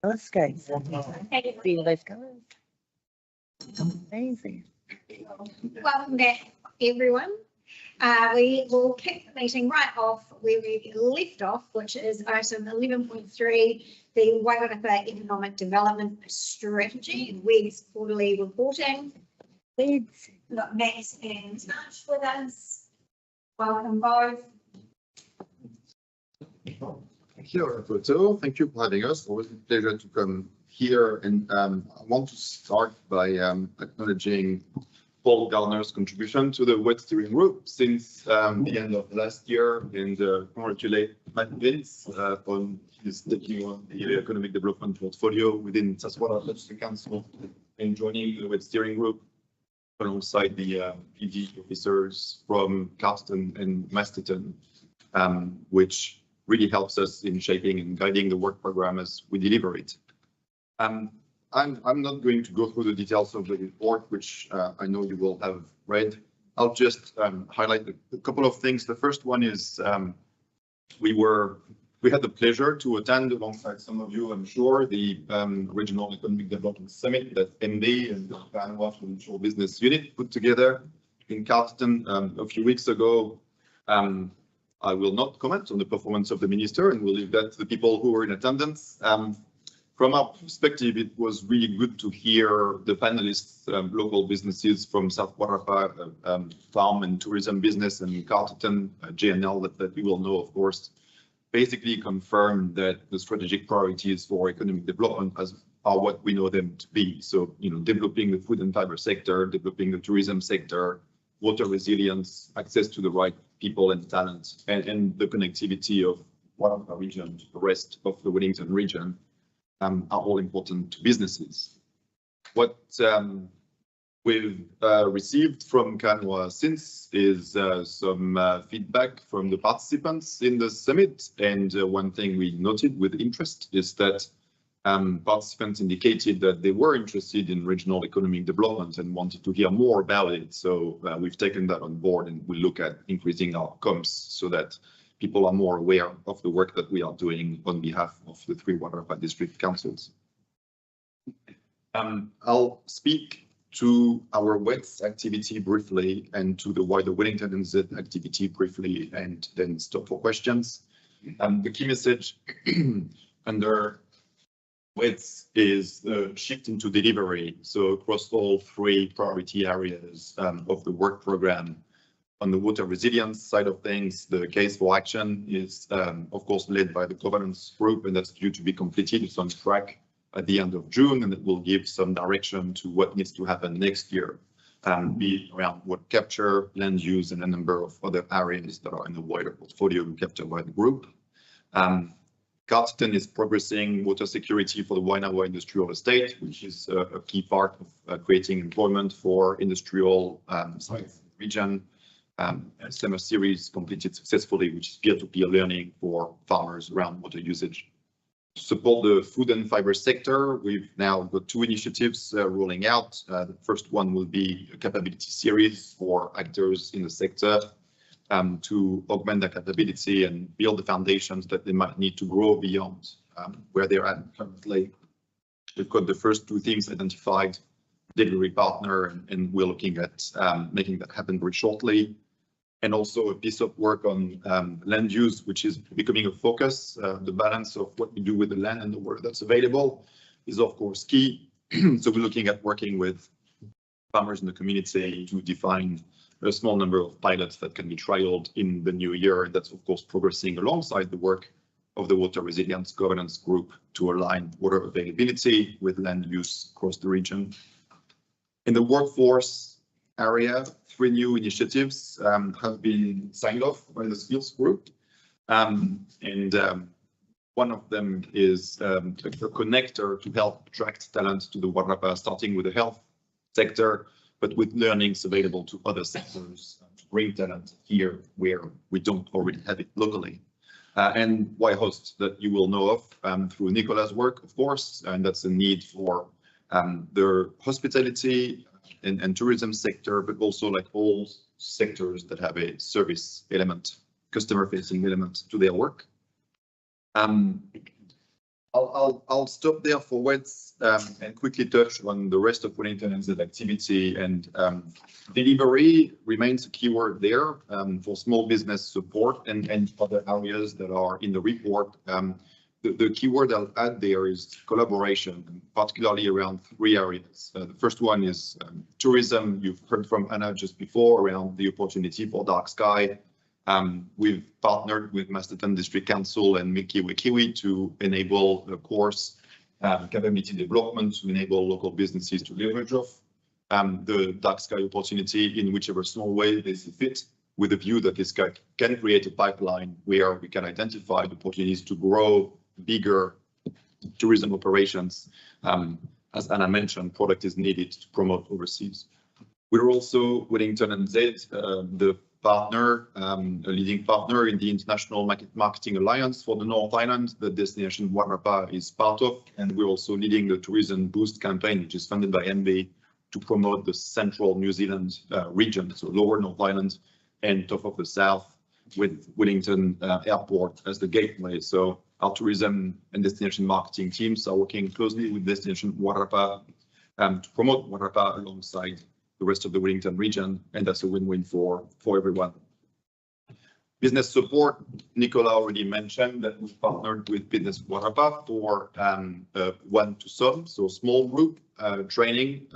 Let's go. See those colours. Amazing. Welcome back, everyone. We will kick the meeting right off where we left off, which is item 11.3, the Wairarapa Economic Development Strategy and WEG's quarterly reporting. We've got Max and Touch with us. Welcome both. Thank you, Roberto. Thank you for having us. It's always a pleasure to come here. And I want to start by acknowledging Paul Gardner's contribution to the WEG steering group since the end of last year, and congratulate Matt Vince on his taking on the economic development portfolio within Saskatchewan Legislative Council and joining the WEG steering group alongside the PD officers from Cardston and Masterton, which really helps us in shaping and guiding the work program as we deliver it. I'm not going to go through the details of the report, which I know you will have read. I'll just highlight a couple of things. The first one is we had the pleasure to attend alongside some of you, I'm sure, the Regional Economic Development Summit that MD and the Vanuatu Provincial Business Unit put together in Cardston a few weeks ago. I will not comment on the performance of the minister, and we'll leave that to the people who were in attendance. From our perspective, it was really good to hear the panelists, local businesses from South Wairarapa, farm and tourism business, and Carterton, JNL, that you will know, of course, basically confirmed that the strategic priorities for economic development are what we know them to be. So, developing the food and fiber sector, developing the tourism sector, water resilience, access to the right people and talent, and the connectivity of Wairarapa region to the rest of the Wellington region are all important to businesses. What we've received from Kanwa since is some feedback from the participants in the summit, and one thing we noted with interest is that participants indicated that they were interested in regional economic development and wanted to hear more about it. So we've taken that on board, and we look at increasing our comms so that people are more aware of the work that we are doing on behalf of the 3 Wairarapa district councils. I'll speak to our WEX activity briefly and to the wider Wellington NZ activity briefly, and then stop for questions. The key message under WEX is the shift into delivery. So across all 3 priority areas of the work program. On the water resilience side of things, the case for action is, of course, led by the governance group, and that's due to be completed. It's on track at the end of June, and it will give some direction to what needs to happen next year, be it around water capture, land use, and a number of other areas that are in the wider portfolio captured by the group. Cardston is progressing water security for the Wainawa Industrial Estate, which is a key part of creating employment for industrial sites in the region. Summer series completed successfully, which is peer-to-peer learning for farmers around water usage. To support the food and fiber sector, we've now got 2 initiatives rolling out. The first one will be a capability series for actors in the sector to augment their capability and build the foundations that they might need to grow beyond where they're at currently. We've got the first 2 themes identified, delivery partner, and we're looking at making that happen very shortly. And also a piece of work on land use, which is becoming a focus. The balance of what we do with the land and the water that's available is, of course, key. So we're looking at working with farmers in the community to define a small number of pilots that can be trialed in the new year. And that's, of course, progressing alongside the work of the Water Resilience Governance Group to align water availability with land use across the region. In the workforce area, 3 new initiatives have been signed off by the skills group. One of them is a connector to help attract talent to the Wairarapa, starting with the health sector, but with learnings available to other sectors to bring talent here where we don't already have it locally. And YHost, that you will know of through Nicola's work, of course, and that's a need for the hospitality and tourism sector, but also like all sectors that have a service element, customer facing element to their work. I'll stop there for once and quickly touch on the rest of Wellington NZ activity, and delivery remains a keyword there for small business support and other areas that are in the report. The keyword I'll add there is collaboration, particularly around 3 areas. The first one is tourism. You've heard from Anna just before around the opportunity for Dark Sky. We've partnered with Masterton District Council and Mikiwi to enable the course capability development to enable local businesses to leverage off the Dark Sky opportunity in whichever small way they see fit, with a view that this can create a pipeline where we can identify the opportunities to grow bigger tourism operations. As Anna mentioned, product is needed to promote overseas. We're also Wellington NZ, the partner, a leading partner in the International Marketing Alliance for the North Island, the destination Wairarapa is part of, and we're also leading the Tourism Boost campaign, which is funded by MBIE to promote the central New Zealand region, so Lower North Island and top of the South, with Wellington Airport as the gateway. So our tourism and destination marketing teams are working closely with Destination Wairarapa to promote Wairarapa alongside the rest of the Wellington region, and that's a win-win for everyone. Business support, Nicola already mentioned that we partnered with Business Wairarapa for one to some, so small group training.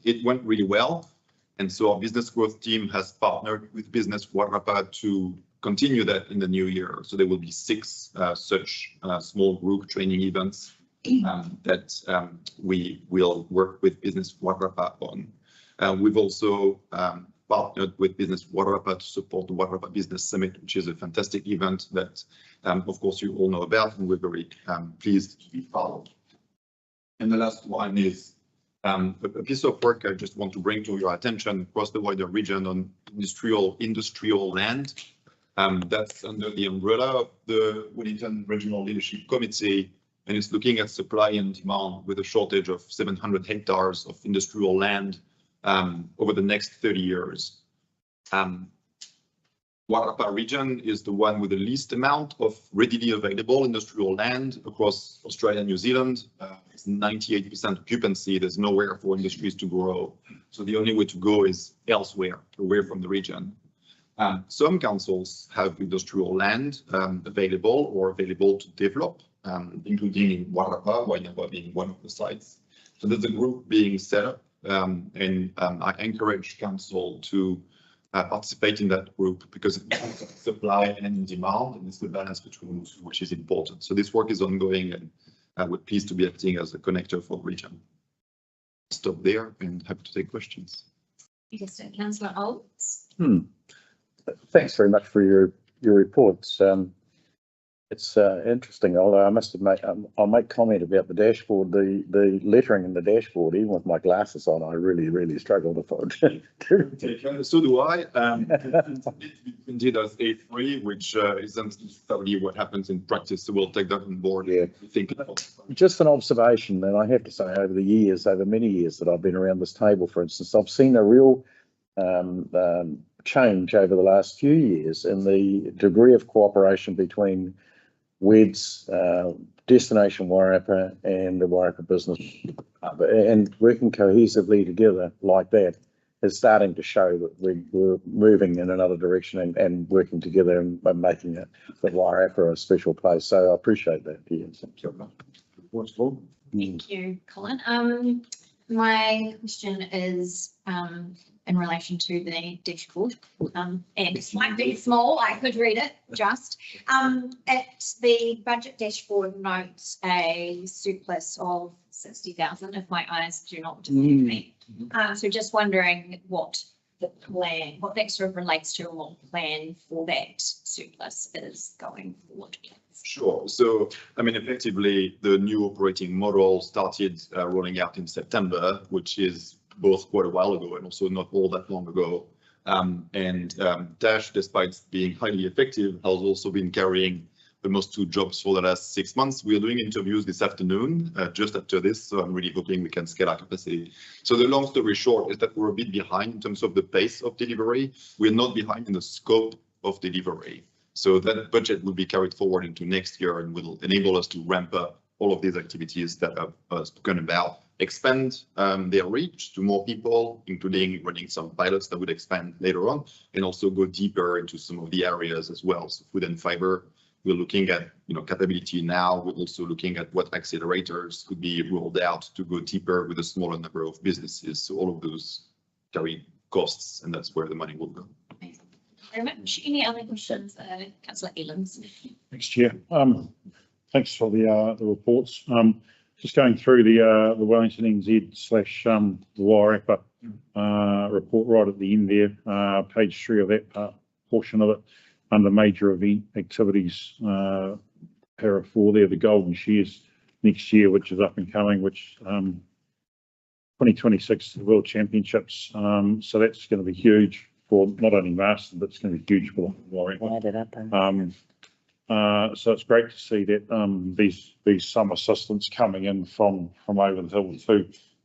It went really well, and so our business growth team has partnered with Business Wairarapa to continue that in the new year. So there will be 6 such small group training events that we will work with Business Wairarapa on. We've also partnered with Business Wairarapa to support the Wairarapa Business Summit, which is a fantastic event that, of course, you all know about, and we're very pleased to be part of. And the last one is a piece of work I just want to bring to your attention across the wider region on industrial land. That's under the umbrella of the Wellington Regional Leadership Committee, and it's looking at supply and demand with a shortage of 700 hectares of industrial land over the next 30 years. Wairarapa region is the one with the least amount of readily available industrial land across Australia and New Zealand. It's 98% occupancy. There's nowhere for industries to grow. So the only way to go is elsewhere, away from the region. Some councils have industrial land available or available to develop, including in Wairarapa being one of the sites. So there's a group being set up, and I encourage council to participate in that group because it's supply and demand, and it's the balance between the two which is important. So this work is ongoing, and we're pleased to be acting as a connector for the region. Stop there and happy to take questions. Yes, Councillor Olds. Thanks very much for your reports. It's interesting, although I must admit, I'll make comment about the dashboard, the lettering in the dashboard. Even with my glasses on, I really struggle to find. So do I. Indeed, as A3, which isn't necessarily what happens in practice. So we'll take that on board. Yeah. Just an observation, and I have to say, over many years that I've been around this table, for instance, I've seen a real change over the last few years in the degree of cooperation between WED's, Destination Wairarapa and the Wairarapa Business, and working cohesively together like that is starting to show that we're moving in another direction and working together and making the Wairarapa a special place. So I appreciate that. Yes. Thank you, Colin. My question is in relation to the dashboard, and it's slightly small, I could read it just. At the budget dashboard notes a surplus of 60,000, if my eyes do not deceive me. So just wondering what the plan, what that sort of relates to, and what the plan for that surplus is going forward. Sure. So, I mean, effectively, the new operating model started rolling out in September, which is both quite a while ago and also not all that long ago. Dash, despite being highly effective, has also been carrying almost 2 jobs for the last 6 months. We are doing interviews this afternoon, just after this, so I'm really hoping we can scale our capacity. So the long story short is that we're a bit behind in terms of the pace of delivery. We're not behind in the scope of delivery. So that budget will be carried forward into next year and will enable us to ramp up all of these activities that I've spoken about expand their reach to more people, including running some pilots that would expand later on, and also go deeper into some of the areas as well. So food and fiber, we're looking at capability now. We're also looking at what accelerators could be rolled out to go deeper with a smaller number of businesses. So all of those carry costs, and that's where the money will go. Very much. Any other questions, Councillor Elens? Thanks, Chair. Thanks for the reports. Just going through the Wellington NZ / the Wairarapa report right at the end there, page 3 of that portion of it, under major event activities, para 4 there, the Golden Shares next year, which is up and coming, which 2026 World Championships. So that's going to be huge for not only Marsden, but it's going to be huge for Wairarapa. Add it up. So it's great to see that these some assistance coming in from over the hill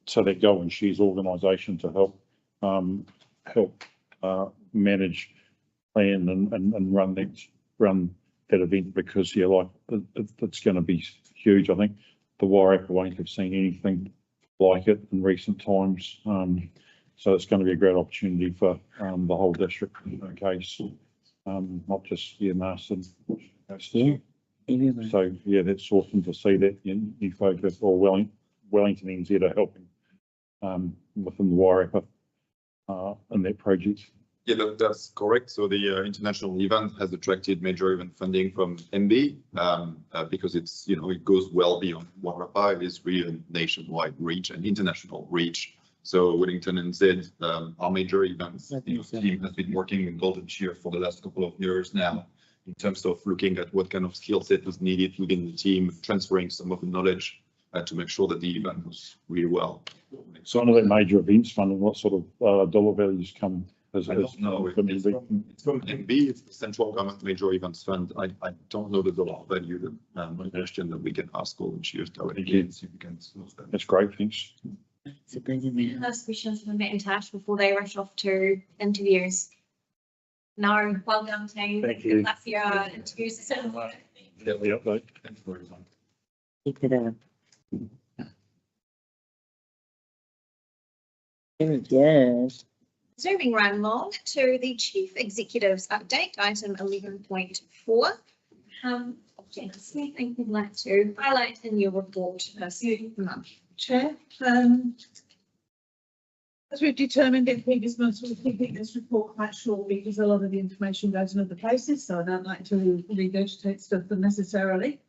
to that Golden Shares organisation to help manage, plan and run that event, because it's going to be huge. I think the Wairarapa won't have seen anything like it in recent times. So it's going to be a great opportunity for the whole district in that case, not just Marsden. So yeah, that's awesome to see that you focus, or Wellington NZ are helping within the Wairarapa in that project. Yeah, that's correct. So the international event has attracted major event funding from MB because it's it goes well beyond Wairarapa. It is really a nationwide reach and international reach. So Wellington NZ, our major events team has been working in Golden Shear for the last couple of years now, in terms of looking at what kind of skill set was needed within the team, transferring some of the knowledge to make sure that the event was really well. So under that major events funding, what sort of dollar values come? I don't know. It's from MB, it's the Central Government Major Events Fund. I don't know the dollar value. My question that we can ask Golden Shears directly and see if we can source that. That's great, thanks. It's a busy man. Last questions from Matt and Tash before they rush off to interviews. No, well done team. Thank you. Good luck for your interviews. Yeah, the update. Thanks for your time. Keep it up. Very good. Moving right along to the Chief Executive's update, item 11.4. Janice, anything you'd like to highlight in your report? Chair, as we've determined in previous months, we're keeping this report quite short because a lot of the information goes in other places, so I don't like to regurgitate stuff unnecessarily.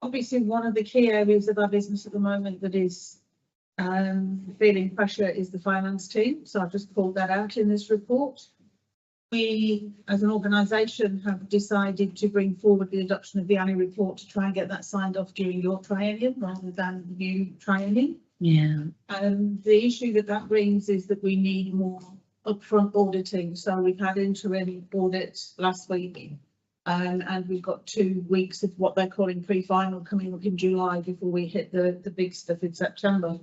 Obviously, one of the key areas of our business at the moment that is feeling pressure is the finance team, so I've just pulled that out in this report. We, as an organisation, have decided to bring forward the adoption of the annual report to try and get that signed off during your triennium rather than the new triennium. Yeah. The issue that brings is that we need more upfront auditing. So we've had interim audits last week, and we've got 2 weeks of what they're calling pre-final coming up in July before we hit the big stuff in September.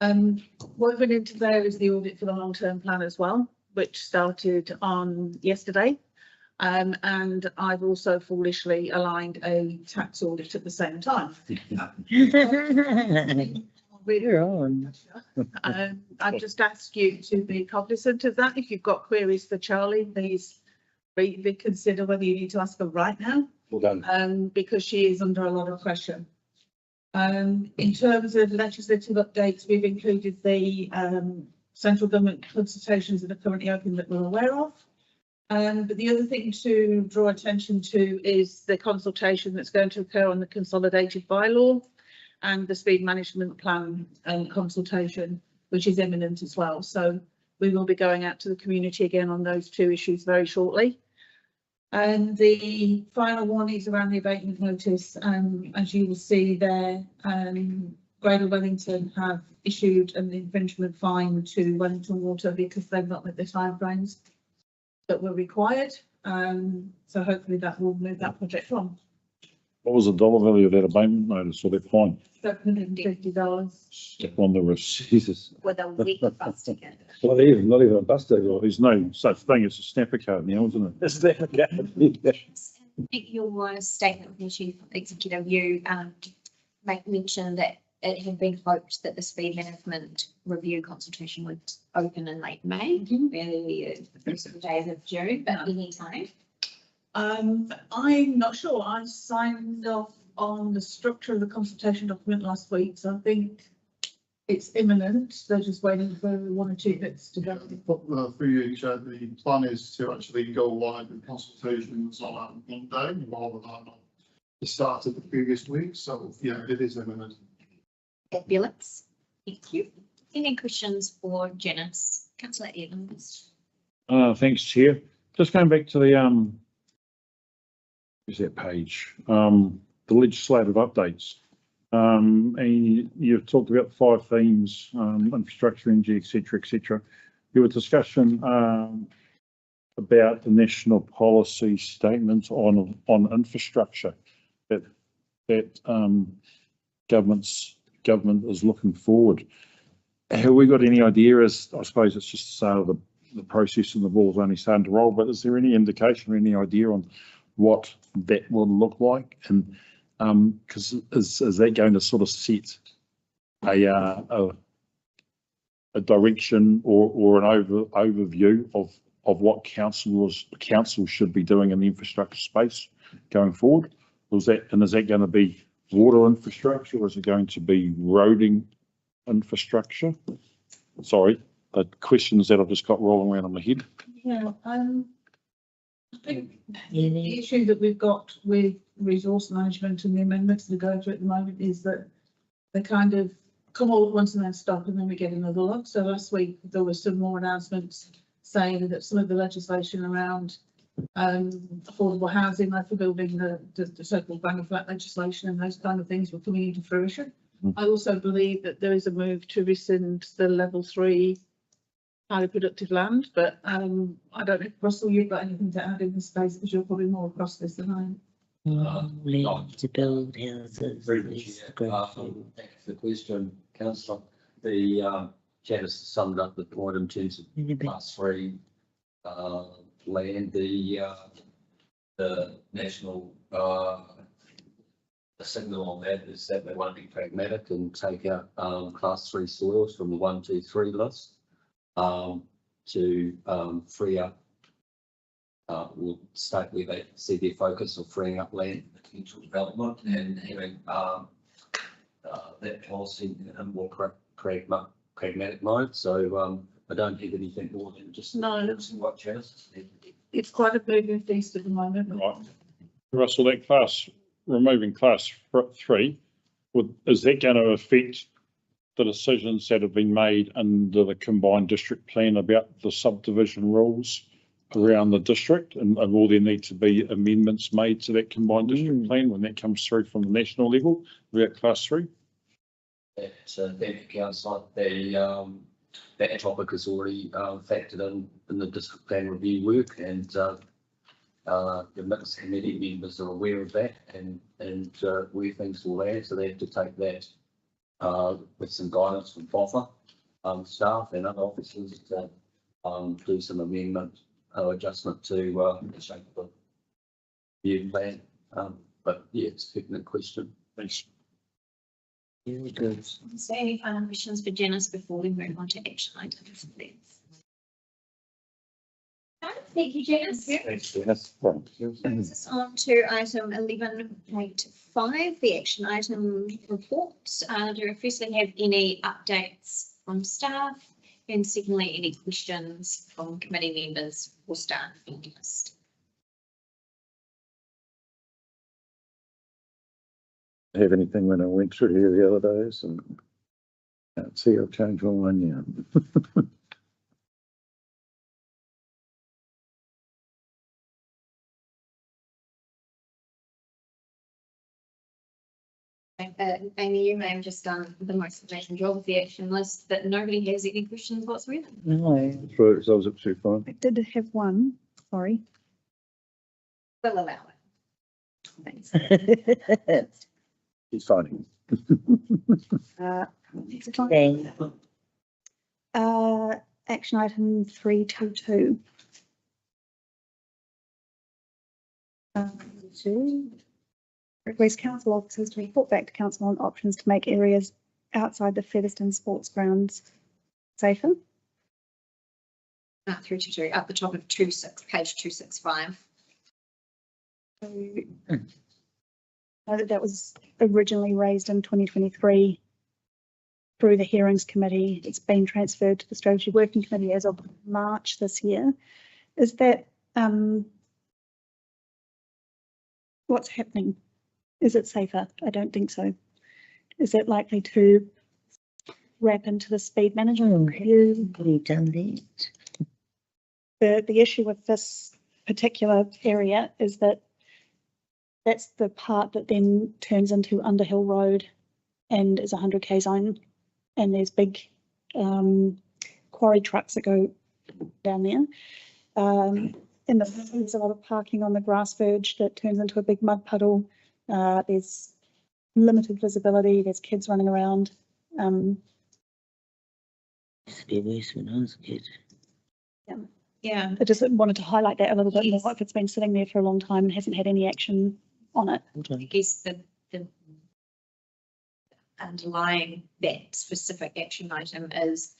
Woven into there is the audit for the long-term plan as well, which started on yesterday. And I've also foolishly aligned a tax audit at the same time. You're on. I've just asked you to be cognizant of that. If you've got queries for Charlie, please reconsider whether you need to ask her right now. Well done. Because she is under a lot of pressure. In terms of legislative updates, we've included the central government consultations that are currently open that we're aware of. But the other thing to draw attention to is the consultation that's going to occur on the consolidated bylaw and the speed management plan consultation, which is imminent as well. So we will be going out to the community again on those 2 issues very shortly. And the final one is around the abatement notice. As you will see there, Greater Wellington have issued an infringement fine to Wellington Water because they've not met the timeframes that were required. So hopefully that will move that project on. What was the dollar value of that abatement notice or that fine? $750. Step on the wrist. Jesus. With a week of us together. Not even a bus ticket. There's no such thing as a snapper card now, isn't it? A snapper card. And In your statement from Chief Executive, you make mention that it had been hoped that this fee management review consultation would open in late May, really the first of the days of June, but any time. I'm not sure. I signed off on the structure of the consultation document last week, so I think it's imminent. They're just waiting for one or two bits to go. For you, Chair, the plan is to actually go live with consultations on a Monday rather than the start of the previous week. So, yeah, it is imminent. Fabulous. Thank you. Any questions for Janice? Councillor Evans. Thanks, Chair. Just going back to the, where's that page? The legislative updates. And you've talked about 5 themes, infrastructure, energy, et cetera. There was discussion, about the national policy statement on infrastructure that government is looking forward. Have we got any idea as, I suppose it's just the start of the process and the ball's only starting to roll, but is there any indication or any idea on what that will look like? And because is that going to sort of set a direction or an overview of what council should be doing in the infrastructure space going forward? Is that going to be water infrastructure, or is it going to be roading infrastructure? Sorry, the questions that I've just got rolling around in my head. Yeah, I think the issue that we've got with resource management and the amendments that are going through at the moment is that they kind of come all at once and then stop, and then we get another lot. So last week there were some more announcements saying that some of the legislation around affordable housing, like for building the so-called bang of flat legislation and those kind of things were coming into fruition. I also believe that there is a move to rescind the level 3 highly productive land, but I don't know, Russell, you've got anything to add in this space because you're probably more across this than I am. To build houses. Very much, is yeah. great. Thanks for the question, councillor. The Janice summed up the point in terms of class 3 land. The national the signal on that is that they want to be pragmatic and take out class 3 soils from the 1, 2, 3 list to free up. Will state where they see their focus of freeing up land for potential development and having that policy in a more pragmatic mode. So I don't have anything more than just what Janice said. It's quite a moving feast at the moment. Right. Russell, that removing class 3, is that going to affect the decisions that have been made under the combined district plan about the subdivision rules around the district, and will there need to be amendments made to that combined district plan when that comes through from the national level about class 3? Thank you, councillor. That topic is already factored in the district plan review work, and the mixed committee members are aware of that and where things will land. So they have to take that with some guidance from FOFA staff and other officers to do some amendment adjustment to the shape of the review plan. But yeah, it's a pertinent question. Thanks. Very good. Is there any final questions for Janice before we move on to action items? Thank you, Janice. Thanks, Janice. Brings us on to item 11.5, the action item reports. Do you firstly have any updates from staff? And secondly, any questions from committee members or staff? Have anything when I went through here the other days and can't see I've changed my mind now. Amy, you may have just done the most amazing job with the action list, but nobody has any questions whatsoever. No. Through it, so I was absolutely fine. I did have one, sorry. We'll allow it. Thanks. He's fine. Is it fine? Thanks. Action item 322. to request council officers to report back to council on options to make areas outside the Featherston sports grounds safer. Through to at the top of page 265. So, know that was originally raised in 2023 through the hearings committee. It's been transferred to the strategy working committee as of March this year. Is that what's happening? Is it safer? I don't think so. Is it likely to wrap into the speed management review? Have you done that? The issue with this particular area is that that's the part that then turns into Underhill Road and is a 100k zone, and there's big quarry trucks that go down there. There's a lot of parking on the grass verge that turns into a big mud puddle. There's limited visibility. There's kids running around. Used to be worse when I was a kid. Yeah. I just wanted to highlight that a little bit more. If it's been sitting there for a long time and hasn't had any action on it. I guess the underlying that specific action item is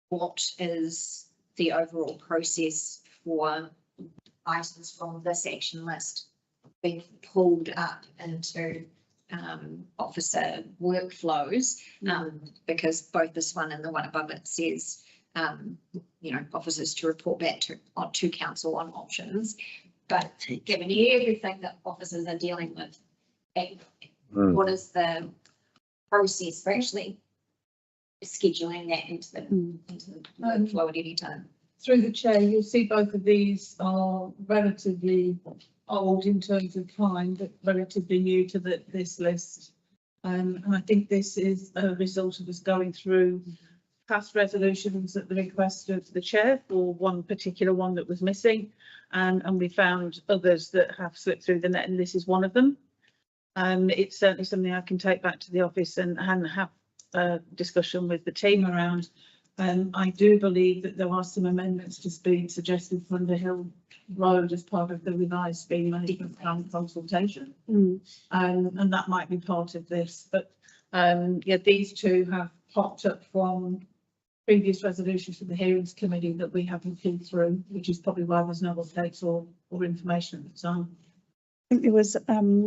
what is the overall process for items from this action list being pulled up into officer workflows, because both this one and the one above it says officers to report back to council on options. But given everything that officers are dealing with, what is the process for actually scheduling that into the workflow at any time? Through the chair, you'll see both of these are relatively old in terms of time, but relatively new to this list. And I think this is a result of us going through past resolutions at the request of the chair for one particular one that was missing, and we found others that have slipped through the net, and this is one of them. It's certainly something I can take back to the office and have a discussion with the team around. I do believe that there are some amendments just being suggested for Underhill Road as part of the revised speed management plan consultation, and that might be part of this. But yeah, these two have popped up from previous resolutions from the hearings committee that we haven't been through, which is probably why there's no updates or information at the time. I think there was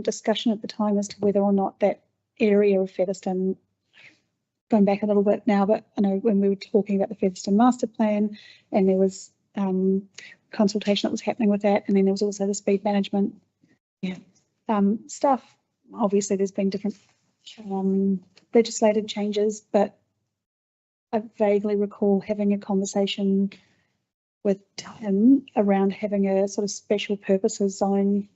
discussion at the time as to whether or not that area of Featherston, going back a little bit now, but I know when we were talking about the Featherston master plan, and there was consultation that was happening with that, and then there was also the speed management stuff. Obviously there's been different legislative changes, but I vaguely recall having a conversation with Tim around having a sort of special purposes zone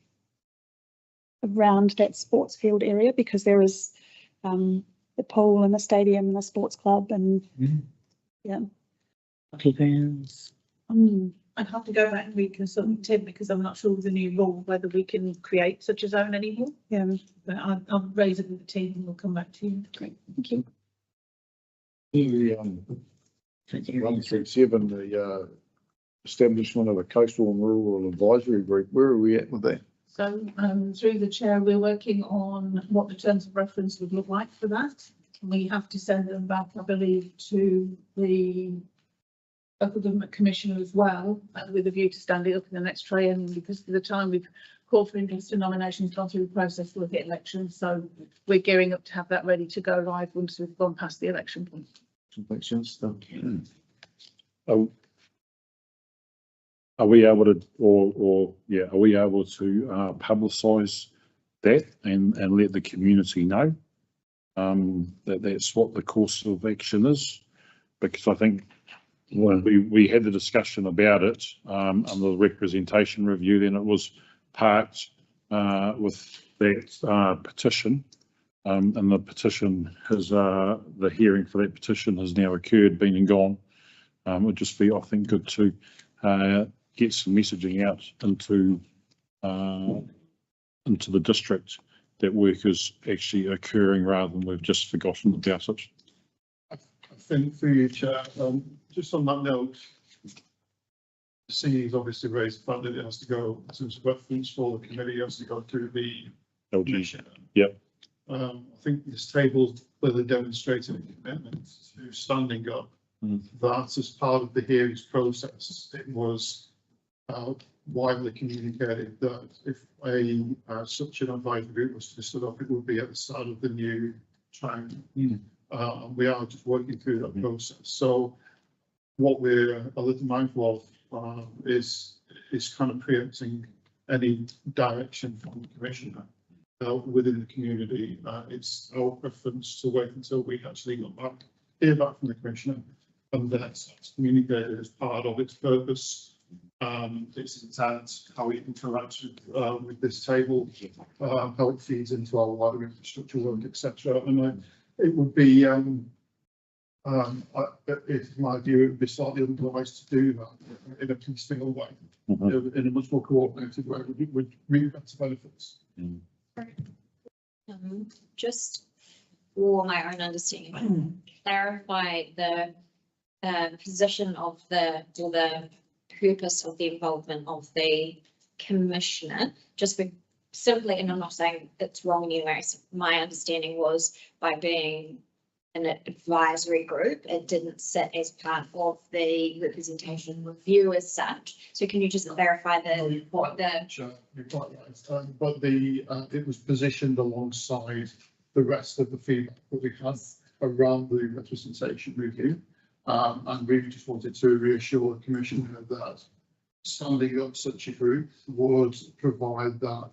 around that sports field area, because there is the pool and the stadium and the sports club and Hockey grounds. I'd have to go back and reconsult with Tim, because I'm not sure with the new rule whether we can create such a zone anymore. But I'll raise it with the team and we'll come back to you. Great, thank you. The 137, the establishment of a coastal and rural advisory group, where are we at with that? So through the chair, we're working on what the terms of reference would look like for that. We have to send them back, I believe, to the local government commissioner as well, with a view to standing up in the next triennium, because by the time we've called for interest in nominations, gone through the process, we'll hit elections. So we're gearing up to have that ready to go live once we've gone past the election point. Are we able to, are we able to publicise that and let the community know that that's what the course of action is? Because I think we had the discussion about it under the representation review, then it was parked with that petition, and the petition has the hearing for that petition has now occurred, been and gone. It would just be, I think, good to get some messaging out into the district that work is actually occurring, rather than we've just forgotten about it. I think through your chair, just on that note, C's obviously raised the fact that it has to go, in terms of reference for the committee, it has to go through the LG, commission. yep. I think this table clearly demonstrated a commitment to standing up. That as part of the hearings process, it was widely communicated that if such an advisory group was to be stood up, it would be at the start of the new time. And we are just working through that process. So what we're a little mindful of is kind of preempting any direction from the commissioner within the community. It's our preference to wait until we actually hear back from the commissioner, and that's communicated as part of its purpose, its intent, how it interacts with this table, how it feeds into our wider infrastructure work, etc. And it would be, in my view, it would be slightly otherwise to do that in a piecemeal way, in a much more coordinated way, would really better benefits. Just for my own understanding, clarify the position of or the purpose of the involvement of the commissioner, just for simply, and I'm not saying it's wrong anyway, so my understanding was by being an advisory group, it didn't sit as part of the representation review as such. So can you just clarify what the? Sure, you're quite right. But it was positioned alongside the rest of the feedback that we had around the representation review. And we just wanted to reassure the commissioner that standing up such a group would provide that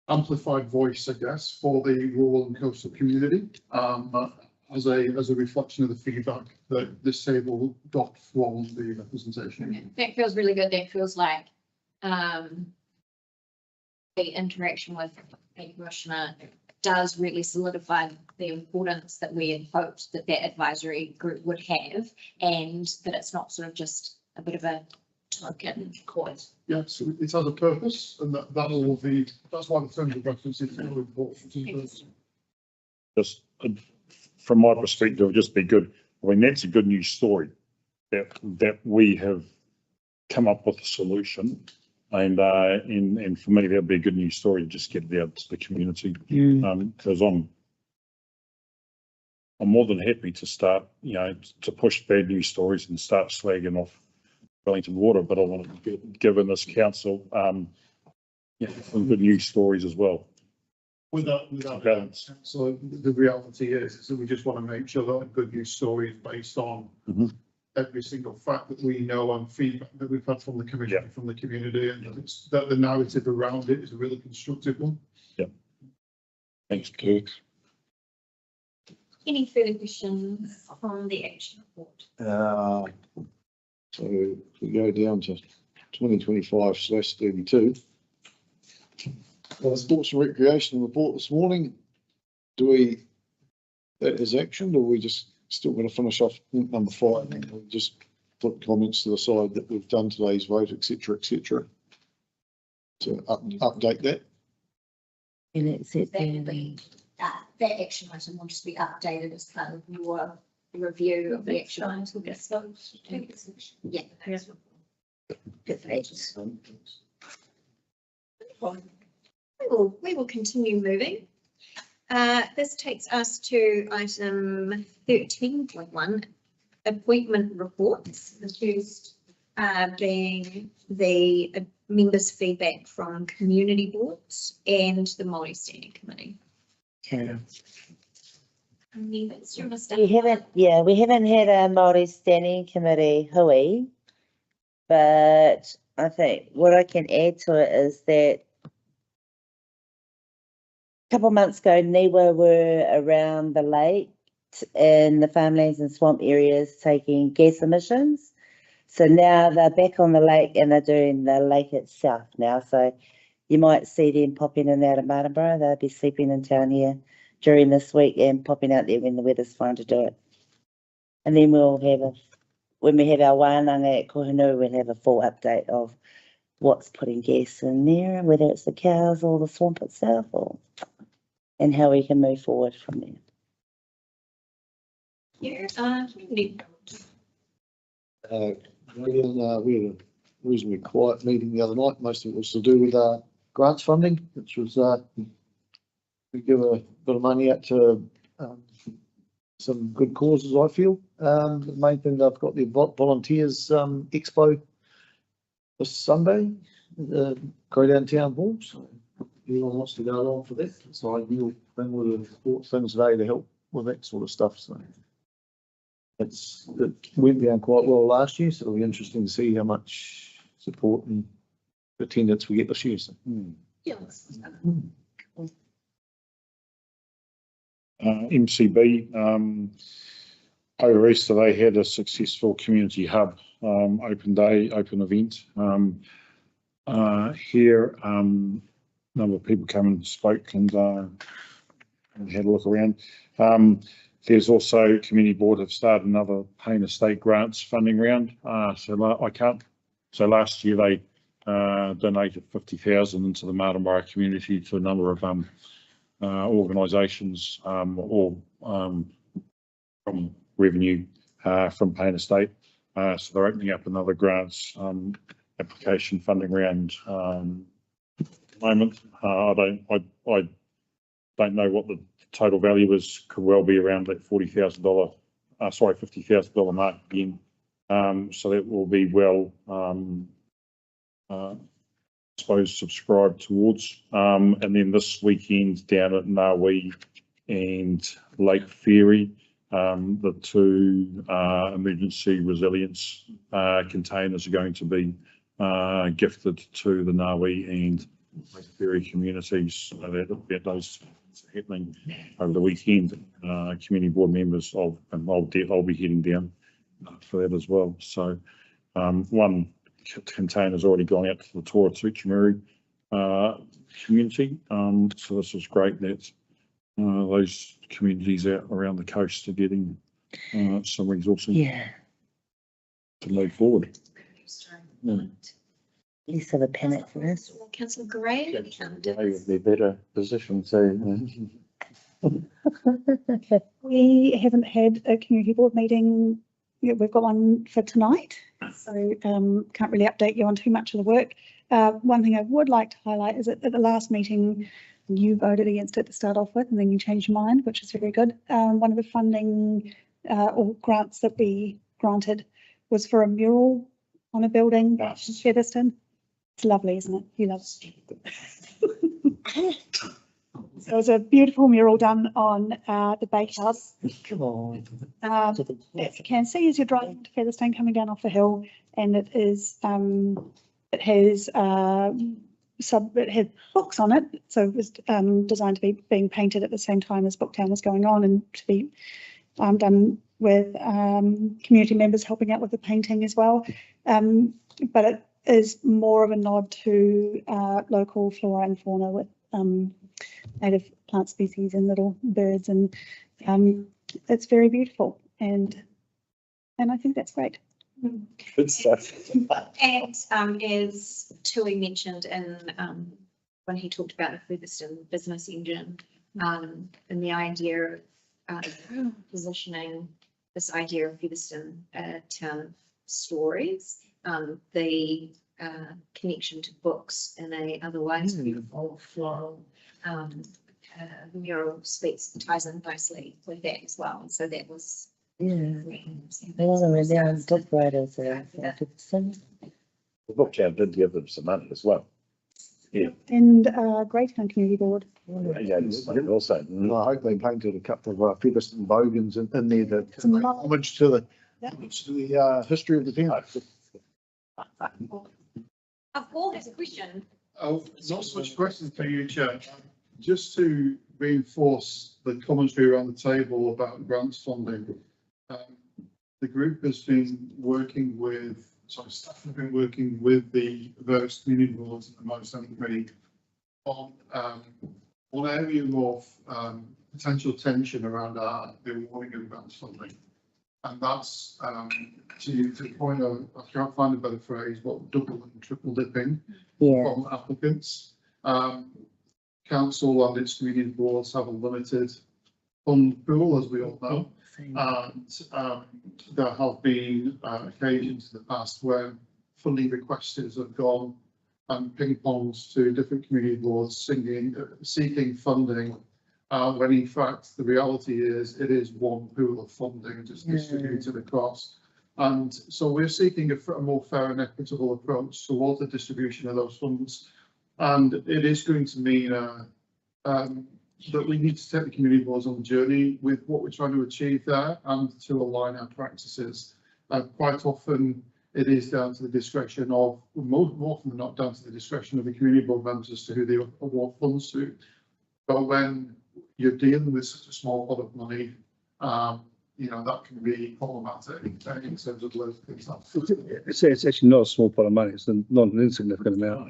amplified voice, I guess, for the rural and coastal community, as a reflection of the feedback that this table got from the representation. That feels really good. That feels like the interaction with the commissioner does really solidify the importance that we had hoped that advisory group would have, and that it's not sort of just a bit of a token cause. Yeah, so it has a purpose, and that's why the terms of reference is so important. Just from my perspective, it'll just be good. I mean, that's a good news story that we have come up with a solution. And for me, that'd be a good news story to just get it out to the community. Because I'm more than happy to start, to push bad news stories and start slagging off Wellington Water, but I want to give in this council, some good news stories as well. Without balance. So the reality is that we just want to make sure that a good news story is based on every single fact that we know and feedback that we've had from the commission, from the community, and that the narrative around it is a really constructive one. Yeah. Thanks, Kate. Any further questions on the action report? So if we go down to 2025/32. The Sports and Recreation report this morning, that is action, or we just still going to finish off number 5 and we'll just put comments to the side that we've done today's vote, etc., etc. To update that. And it's it That action item will just be updated as part of your review of the action items. Yeah. Good, thanks. We will continue moving. This takes us to item 13.1, appointment reports. The first being the members' feedback from community boards and the Māori Standing Committee. Okay. Members, do you want to start? We haven't had a Māori Standing Committee hui, but I think what I can add to it is that a couple of months ago, NIWA were around the lake in the farmlands and swamp areas taking gas emissions. So now they're back on the lake and they're doing the lake itself now. So you might see them popping in and out of Martinborough. They'll be sleeping in town here during this week and popping out there when the weather's fine to do it. And then when we have our wānanga at Kohinoor, we'll have a full update of what's putting gas in there, whether it's the cows or the swamp itself, and how we can move forward from there. Here, We had a reasonably quiet meeting the other night. Most of it was to do with grants funding, which was we give a bit of money out to some good causes, I feel. The main thing, they've got the volunteers expo this Sunday, the Croydon Town Hall. So anyone wants to go along for that, it's an ideal thing with the sports things today to help with that sort of stuff. So it went down quite well last year, so it'll be interesting to see how much support and attendance we get this year. So. MCB, over Easter, they had a successful community hub, open day, open event. Here, number of people came and spoke and had a look around. There's also Community Board have started another Payne Estate grants funding round. So last year they donated 50,000 into the Maramarua community to a number of organisations or from revenue from Payne Estate. So they're opening up another grants application funding round at the moment. I don't know what the total value is. Could well be around that $40,000, $50,000 mark again. So that will be well, I suppose, subscribed towards. And then this weekend down at Ngawi and Lake Ferry, the two emergency resilience containers are going to be gifted to the Ngawi and Lake Ferry communities. So that those are happening over the weekend. Community board members and I'll be heading down for that as well. So one container's already gone out to the Tora Tuchamuri community. So this is great that those communities out around the coast are getting some resources to move forward. Less of a panic for us. Councillor Gray. They would be better positioned to. We haven't had a community board meeting. Yeah, we've got one for tonight, so can't really update you on too much of the work. One thing I would like to highlight is that at the last meeting, you voted against it to start off with, and then you changed your mind, which is very good. One of the funding or grants that we granted was for a mural on a building in Featherston. It's lovely, isn't it? You love it. So it was a beautiful mural done on the bakehouse. Come on. As you can see as you're driving to Featherstone coming down off the hill, and it is it has books on it, so it was designed to be being painted at the same time as Booktown was going on, and to be done with community members helping out with the painting as well. But it is more of a nod to local flora and fauna with native plant species and little birds, and it's very beautiful, and I think that's great. Good stuff. And as Tui mentioned when he talked about the Featherston business engine, and the idea of positioning this idea of Featherston town of stories, the connection to books in a otherwise beautiful floral mural ties in nicely with that as well. So that was They want to renowned dog riders there. The Booktown did give them some money as well. Yeah. And Greytown Community Board. Yeah, also. I hope they painted a couple of Featherston bogans in there to pay homage to the history of the town. Paul has a question. Not so much questions for you, Chair. Just to reinforce the commentary around the table about grants funding. The group has been working with, staff have been working with the various community boards and the Motorstone Committee on area of potential tension around the awarding of grants funding. And that's to the point of, I can't find a better phrase, but double and triple dipping from applicants. Council and its community boards have a limited fund pool, as we all know. And there have been occasions in the past where funding requesters have gone and ping pongs to different community boards seeking funding, when in fact the reality is it is one pool of funding just distributed across. And so we're seeking a more fair and equitable approach towards the distribution of those funds. And it is going to mean that we need to take the community boards on the journey with what we're trying to achieve there and to align our practices. Quite often it is down to the discretion of, more often than not, down to the discretion of the community board members as to who they award funds to. But when you're dealing with such a small pot of money, that can be problematic in terms of local stuff. It's actually not a small pot of money. It's not an insignificant amount.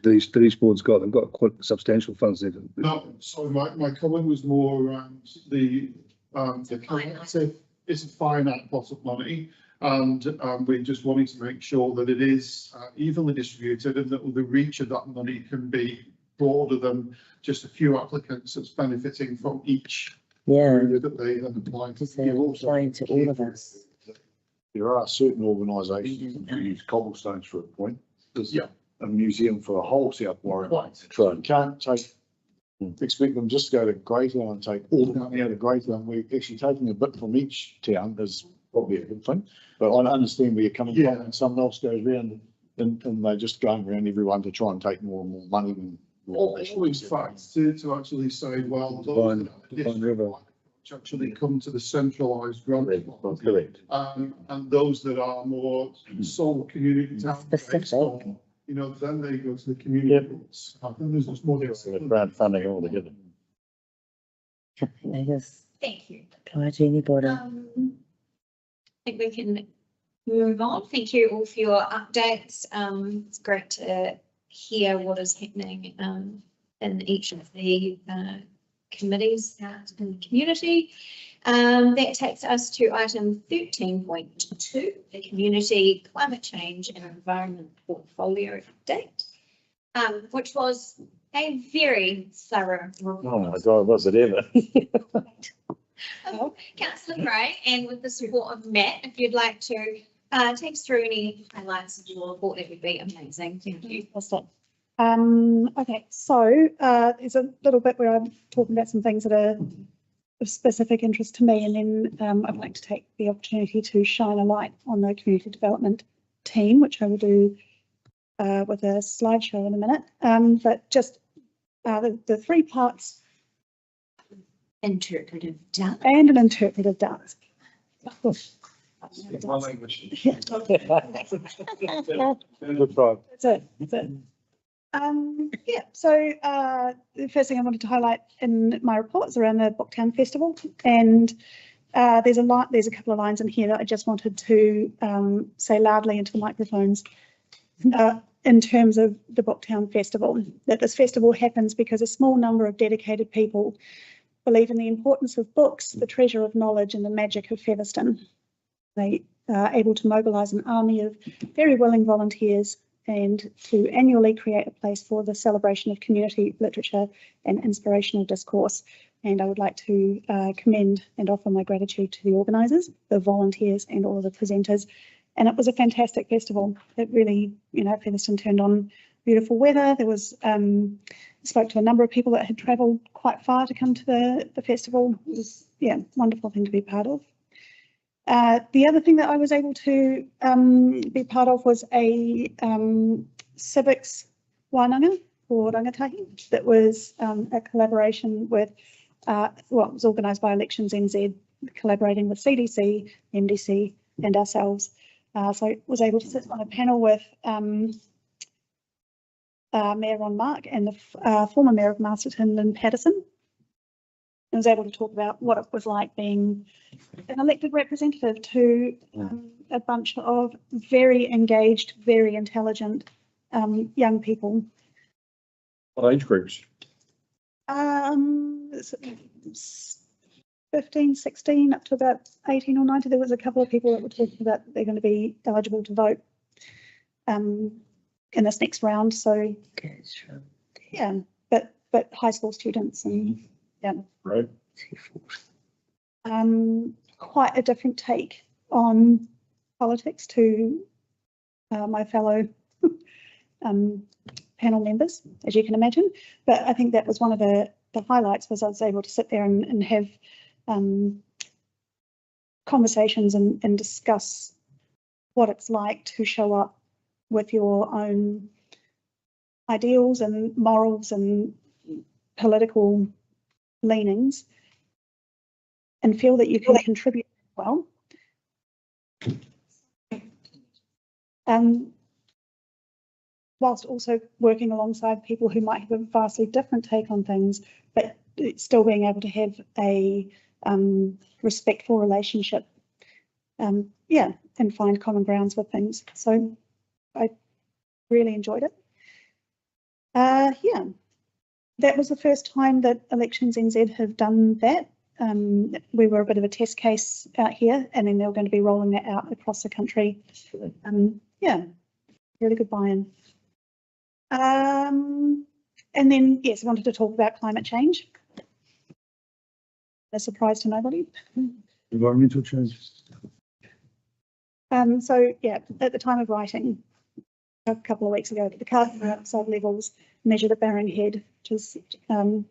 These boards they've got quite substantial funds there. No, sorry, my comment was more around the collective. It's a finite pot of money, and we're just wanting to make sure that it is evenly distributed and that the reach of that money can be broader than just a few applicants that's benefiting from each. That they then apply to. Applying to all of us. There are certain organisations who use cobblestones for a point. There's a museum for a whole South Warwick. You can't expect them just to go to Greytown and take all the money out of Greytown. We're actually taking a bit from each town is probably a good thing. But I understand where you're coming from, and someone else goes around and they're just going around everyone to try and take more and more money. Or in fact, to actually say, well, those actually come to the centralised grant. Correct. And those that are more sole community town based, then they go to the community boards. I think there's just more. Grant funding altogether. They just Thank you. apply to anybody. I think we can move on. Thank you all for your updates. It's great to hear what is happening in each of the committees out in the community. That takes us to item 13.2, the Community Climate Change and Environment Portfolio Update, which was a very thorough report. Oh my God, was it ever? Councillor Gray, and with the support of Matt, if you'd like to take us through any highlights of your report, that would be amazing. Thank you. Okay, so there's a little bit where I'm talking about some things that are of specific interest to me, and then I'd like to take the opportunity to shine a light on the community development team, which I will do with a slideshow in a minute. But just the three parts. Interpretive dance. And an interpretive dance. My language. Good try. That's it. So the first thing I wanted to highlight in my report is around the Booktown Festival, and there's a couple of lines in here that I just wanted to say loudly into the microphones in terms of the Booktown Festival. That this festival happens because a small number of dedicated people believe in the importance of books, the treasure of knowledge, and the magic of Featherston. They are able to mobilise an army of very willing volunteers and to annually create a place for the celebration of community literature and inspirational discourse. And I would like to commend and offer my gratitude to the organisers, the volunteers, and all of the presenters. And it was a fantastic festival. It really, Featherston turned on beautiful weather. There was spoke to a number of people that had travelled quite far to come to the festival. It was, wonderful thing to be part of. The other thing that I was able to be part of was a civics wānanga for rangatahi that was a collaboration with, it was organised by Elections NZ, collaborating with CDC, MDC and ourselves. So I was able to sit on a panel with Mayor Ron Mark and the former Mayor of Masterton, Lynn Patterson. I was able to talk about what it was like being an elected representative to a bunch of very engaged, very intelligent young people. What age groups? 15, 16, up to about 18 or 19. There was a couple of people that were talking about they're going to be eligible to vote in this next round. So, but high school students and Right. quite a different take on politics to my fellow panel members, as you can imagine. But I think that was one of the highlights, was I was able to sit there and have conversations and discuss what it's like to show up with your own ideals and morals and political leanings and feel that you can contribute well. Whilst also working alongside people who might have a vastly different take on things, but still being able to have a respectful relationship, yeah, and find common grounds with things. So I really enjoyed it. Yeah, that was the first time that Elections NZ have done that. We were a bit of a test case out here, and then they were going to be rolling that out across the country. Yeah, really good buy-in. And then, yes, I wanted to talk about climate change. A surprise to nobody. Environmental change. So, yeah, at the time of writing, a couple of weeks ago, the carbon dioxide levels measured at Barring Head, which is out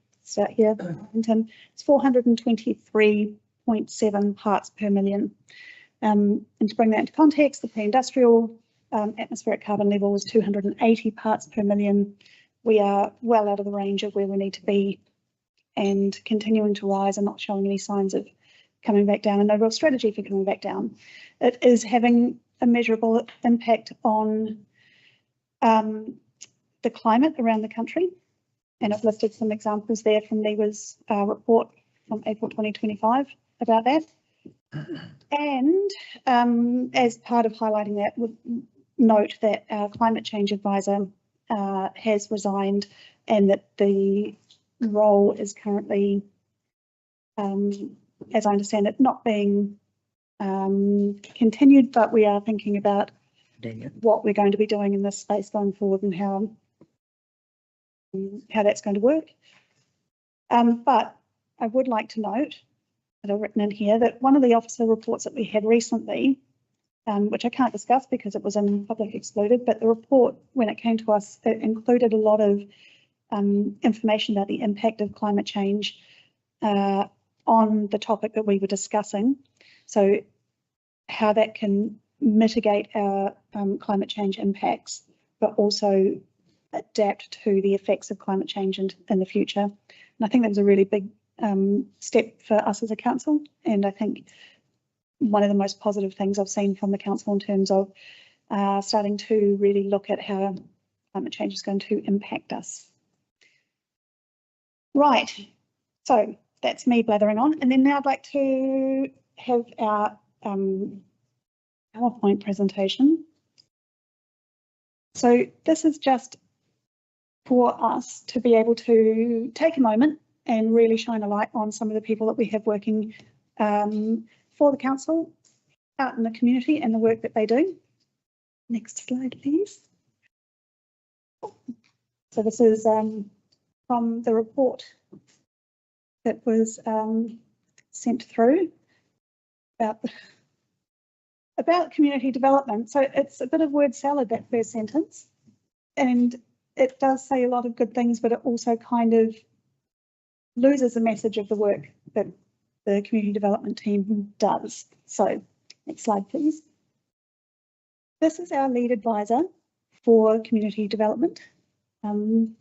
here, it's 423.7 parts per million. And to bring that into context, the pre-industrial atmospheric carbon level was 280 parts per million. We are well out of the range of where we need to be and continuing to rise and not showing any signs of coming back down, and no real strategy for coming back down. It is having a measurable impact on the climate around the country. And I've listed some examples there from NIWA's report from April 2025 about that. And as part of highlighting that, would note that our climate change advisor has resigned, and that the role is currently, as I understand it, not being continued, but we are thinking about what we're going to be doing in this space going forward and how that's going to work. But I would like to note that I've written in here that one of the officer reports that we had recently, which I can't discuss because it was in public excluded, but the report, when it came to us, it included a lot of information about the impact of climate change on the topic that we were discussing. So how that can mitigate our climate change impacts, but also adapt to the effects of climate change in the future. And I think that was a really big step for us as a council. And I think one of the most positive things I've seen from the council in terms of starting to really look at how climate change is going to impact us. Right, so that's me blathering on. And then now I'd like to have our PowerPoint presentation. So this is just for us to be able to take a moment and really shine a light on some of the people that we have working for the council out in the community and the work that they do. Next slide, please. So this is from the report that was sent through about community development. So it's a bit of word salad, that first sentence, and it does say a lot of good things, but it also kind of loses the message of the work that the community development team does. So next slide, please. This is our lead advisor for community development in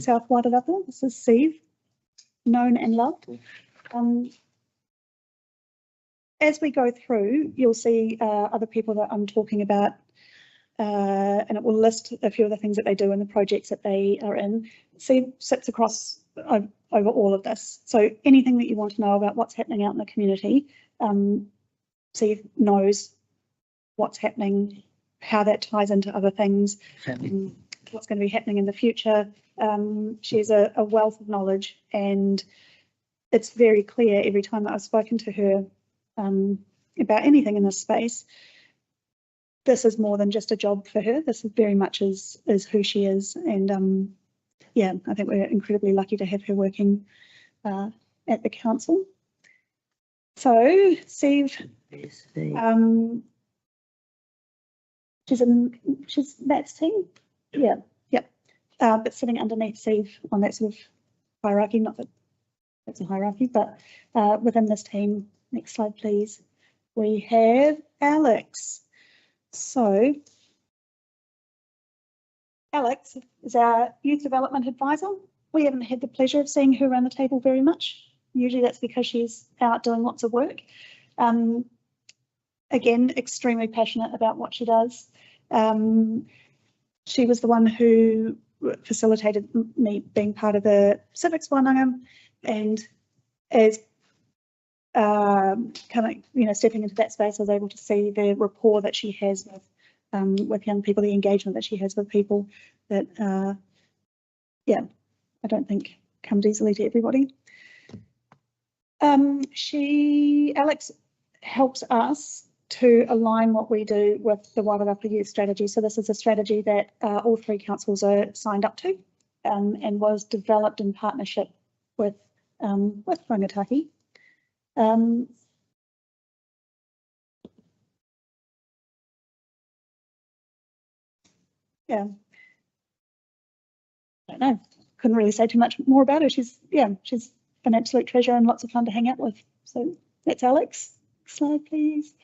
South Wairarapa. This is Steve, known and loved. As we go through, you'll see other people that I'm talking about, and it will list a few of the things that they do and the projects that they are in. Steve sits across over all of this. So anything that you want to know about what's happening out in the community, Steve knows what's happening, how that ties into other things, what's going to be happening in the future. She's a wealth of knowledge, and it's very clear every time that I've spoken to her about anything in this space, this is more than just a job for her. This is very much is who she is, and yeah, I think we're incredibly lucky to have her working at the council. So Steve, she's Matt's team. Yeah, yep. But sitting underneath Steve on that sort of hierarchy, not that that's a hierarchy, but within this team, next slide, please. We have Alex. So Alex is our youth development advisor. We haven't had the pleasure of seeing her around the table very much. Usually that's because she's out doing lots of work. Again, extremely passionate about what she does. She was the one who facilitated me being part of the Civics Wānanga, and as kind of, stepping into that space, I was able to see the rapport that she has with young people, the engagement that she has with people that, I don't think comes easily to everybody. Alex helps us to align what we do with the Wairarapa Youth Strategy. So this is a strategy that all 3 councils are signed up to, and was developed in partnership with Rangatahi. Yeah, I don't know. Couldn't really say too much more about her. She's an absolute treasure and lots of fun to hang out with. So that's Alex. Next slide, please.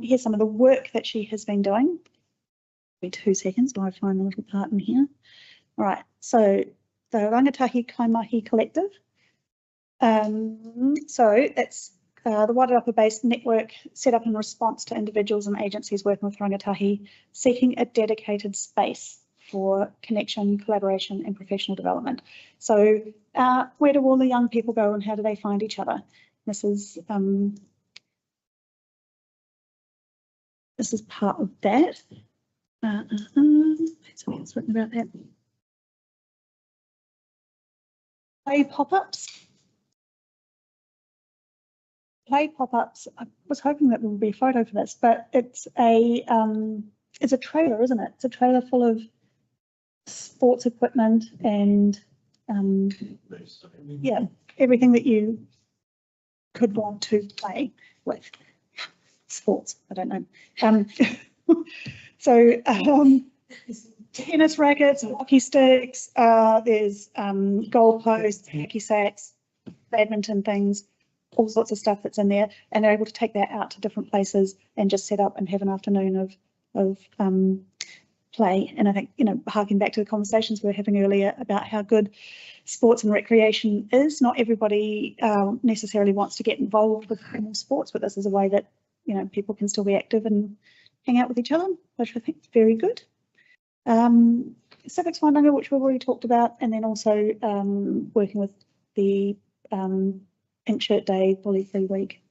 Here's some of the work that she has been doing. Give me 2 seconds while I find the little part in here. All right, so the Rangatahi Kaimahi Collective. So that's the Wairarapa-based network set up in response to individuals and agencies working with Rangatahi, seeking a dedicated space for connection, collaboration and professional development. So where do all the young people go and how do they find each other? This is part of that. Something else written about that. Play pop-ups. Play pop-ups. I was hoping that there would be a photo for this, but it's a trailer, isn't it? It's a trailer full of sports equipment and everything that you could want to play with. Sports, I don't know. So tennis rackets, hockey sticks, there's goal posts, hacky sacks, badminton things, all sorts of stuff that's in there, and they're able to take that out to different places and just set up and have an afternoon of play. And I think, harking back to the conversations we were having earlier about how good sports and recreation is, not everybody necessarily wants to get involved with sports, but this is a way that people can still be active and hang out with each other, which I think is very good. Civics Wānanga, which we've already talked about, and then also working with the Pink Shirt Day, Bully Free Week.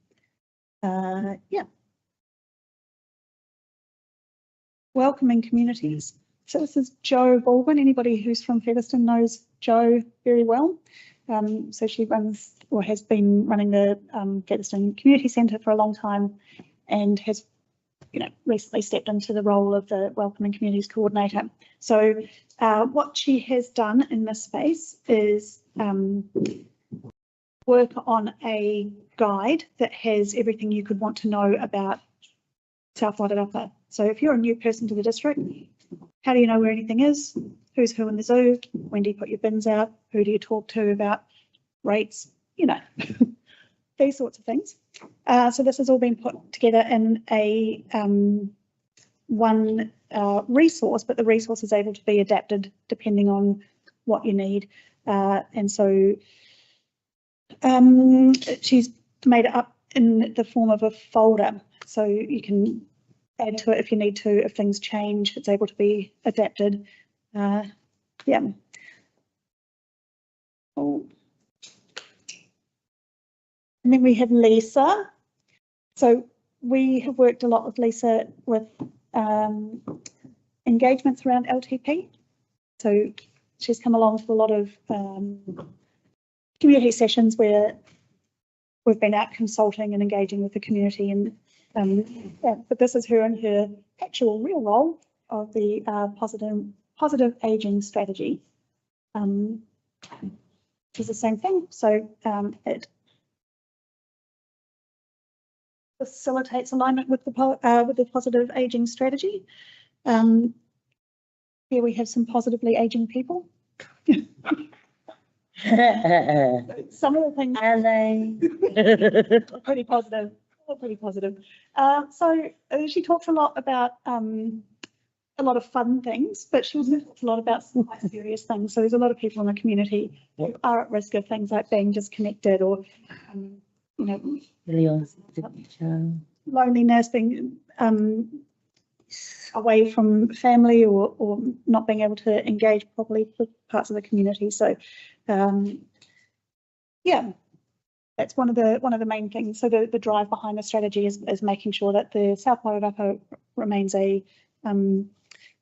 Welcoming communities. So this is Jo Baldwin. Anybody who's from Featherston knows Jo very well. So she runs, or has been running, the Featherston Community Centre for a long time, and has recently stepped into the role of the Welcoming Communities Coordinator. So what she has done in this space is work on a guide that has everything you could want to know about South Wairarapa. So if you're a new person to the district, how do you know where anything is? Who's who in the zoo? When do you put your bins out? Who do you talk to about rates? These sorts of things. So this has all been put together in a one resource, but the resource is able to be adapted depending on what you need. And so she's made it up in the form of a folder, so you can add to it if you need to. If things change, it's able to be adapted. Oh. And then we have Lisa. So we have worked a lot with Lisa with engagements around LTP. So she's come along to a lot of community sessions where we've been out consulting and engaging with the community, and but this is her in her actual real role of the positive aging strategy. It's the same thing. So it facilitates alignment with the positive aging strategy. Here we have some positively aging people. Some of the things Are they? are pretty positive, all pretty positive. So she talks a lot about a lot of fun things, but she also talks a lot about some quite serious things. So there's a lot of people in the community who are at risk of things like being disconnected or, you know, loneliness, being away from family or not being able to engage properly with parts of the community. So, yeah, that's one of the main things. So the drive behind the strategy is making sure that the South Wairarapa remains a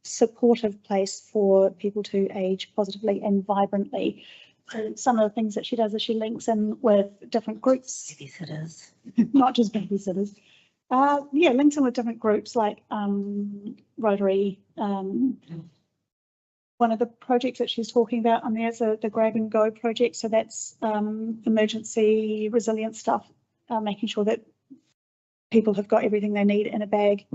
supportive place for people to age positively and vibrantly. So some of the things that she does is she links in with different groups, Babysitters. not just babysitters. Yeah, links in with different groups like Rotary. One of the projects that she's talking about on there is the Grab and Go project. So that's emergency resilience stuff, making sure that people have got everything they need in a bag,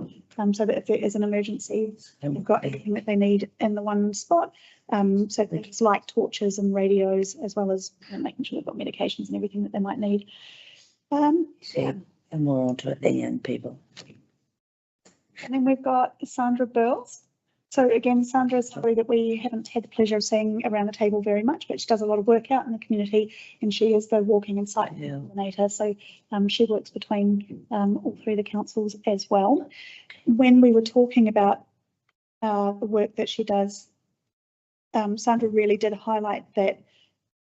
so that if there is an emergency, they've got everything that they need in the one spot. So things like torches and radios, as well as making sure they've got medications and everything that they might need. Yeah, and more onto it than young people. And then we've got Sandra Burles. So again, Sandra is somebody that we haven't had the pleasure of seeing around the table very much, but she does a lot of work out in the community, and she is the walking and site coordinator. So she works between all three of the councils as well. When we were talking about the work that she does, Sandra really did highlight that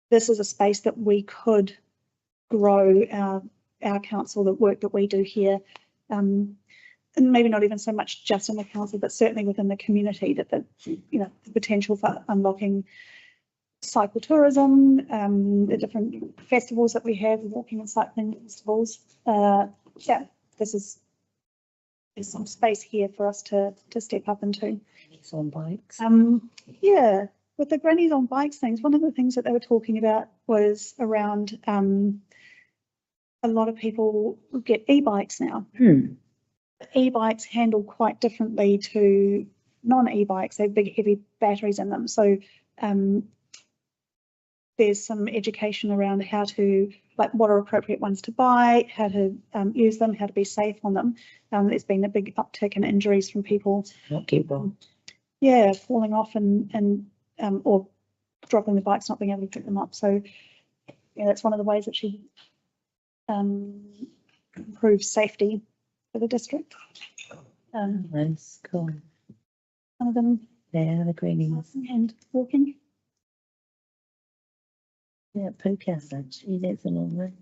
this is a space that we could grow our council, the work that we do here. And maybe not even so much just in the council, but certainly within the community, that the potential for unlocking cycle tourism, the different festivals that we have, walking and cycling festivals. Yeah, there's some space here for us to step up into. It's on bikes. Yeah, with the grannies on bikes things, one of the things that they were talking about was around a lot of people get e-bikes now. E-bikes handle quite differently to non-e-bikes. They have big, heavy batteries in them. So there's some education around how to, like, what are appropriate ones to buy, how to use them, how to be safe on them. There's been a big uptick in injuries from people. Not keep on. Yeah, falling off and or dropping the bikes, not being able to pick them up. So yeah, that's one of the ways that she improves safety for the district. That's cool. Some of them Yeah, the greenies. and walking. Yeah, Puka, actually, that's an all right.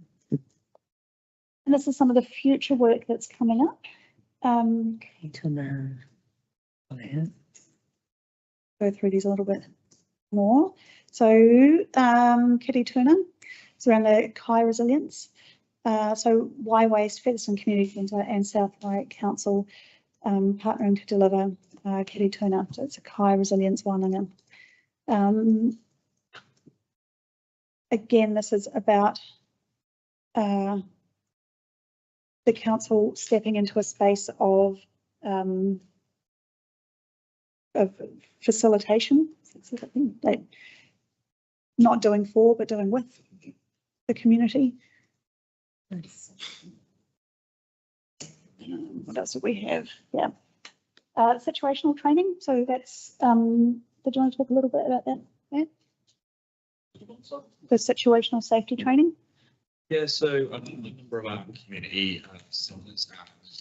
And this is some of the future work that's coming up. Yeah. Go through these a little bit more. So Kitty Turner, it's around the Kai resilience. So Y Waste, Featherston Community Centre and South Warwick Council partnering to deliver Kitty Turner. So it's a Kai resilience wānanga. Again, this is about the council stepping into a space of facilitation, like not doing for, but doing with the community. What else do we have? Yeah. Situational training. So that's, did you want to talk a little bit about that, Matt? The situational safety training? Yeah, so a number of our community centres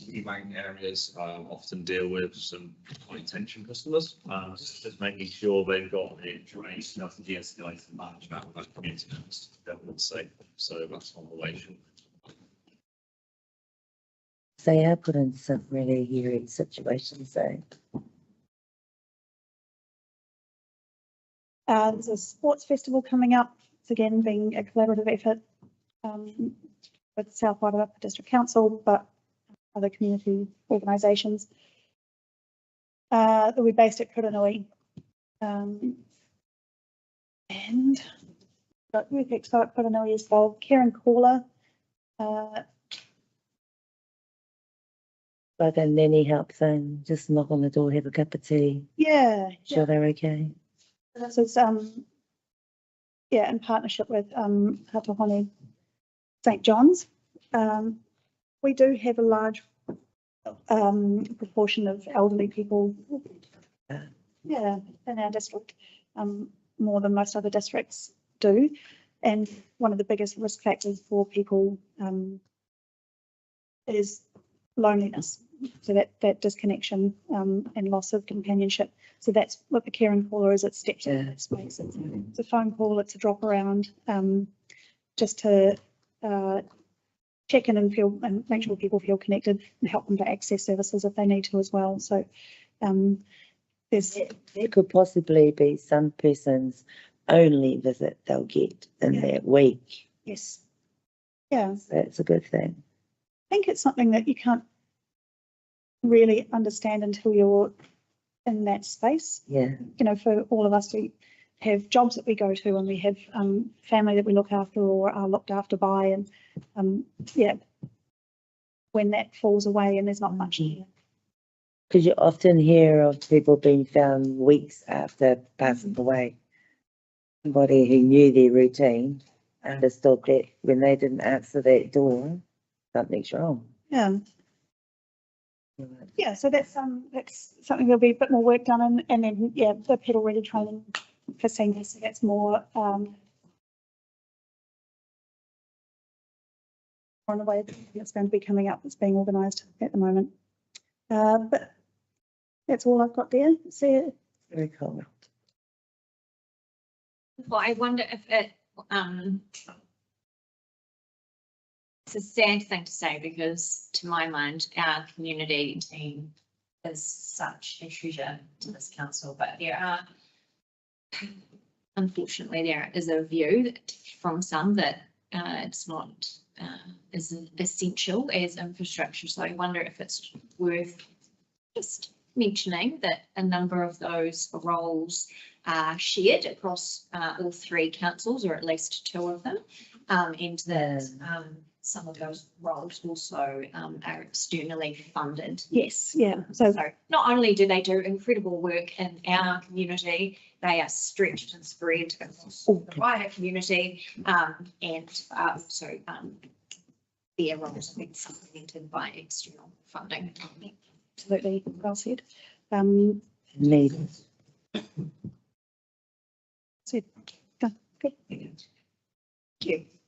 and bank areas often deal with some high tension customers. Just making sure they've got the information enough to de-escalate and manage that with our community members to develop safe. So that's on the way. They are put in some really hairy situations, so. There's a sports festival coming up. It's again being a collaborative effort with South Wairarapa District Council, but other community organisations. That will be based at Kuranui. And got Work Expo at Kuranui as well. Karen Caller like a nanny help thing, just knock on the door, have a cup of tea, Yeah, sure they're okay. this is, in partnership with, Hapahone St. John's. We do have a large, proportion of elderly people. Yeah, in our district, more than most other districts do. And one of the biggest risk factors for people, is loneliness. So that disconnection, and loss of companionship. So that's what the caring caller is. It steps in that space. It's a phone call, it's a drop around, just to, check in and feel, and make sure people feel connected and help them to access services if they need to as well. So, there's, There could possibly be some person's only visit they'll get in Yeah. that week. yes. Yeah, So that's a good thing. I think it's something that you can't really understand until you're in that space. Yeah. You know, for all of us, we have jobs that we go to and we have, family that we look after or are looked after by, and, when that falls away and there's not much there. Because you often hear of people being found weeks after passing away. Somebody who knew their routine, understood that when they didn't answer that door, something's wrong. Yeah. Yeah, so that's something there'll be a bit more work done on, and then, the pedal ready training for seniors, so that's more, on the way it's going to be coming up, it's being organised at the moment. But that's all I've got there. So, Very cool. Well, I wonder if it, it's a sad thing to say because to my mind, our community team is such a treasure to this council, but there are, unfortunately, there is a view that from some that it's not as essential as infrastructure. So I wonder if it's worth just mentioning that a number of those roles are shared across all three councils, or at least two of them, and that some of those roles also are externally funded. yes, yeah, so, So not only do they do incredible work in our community, they are stretched and spread across the wider community, and also their roles have been supplemented by external funding. absolutely, well said. Needed. So, good.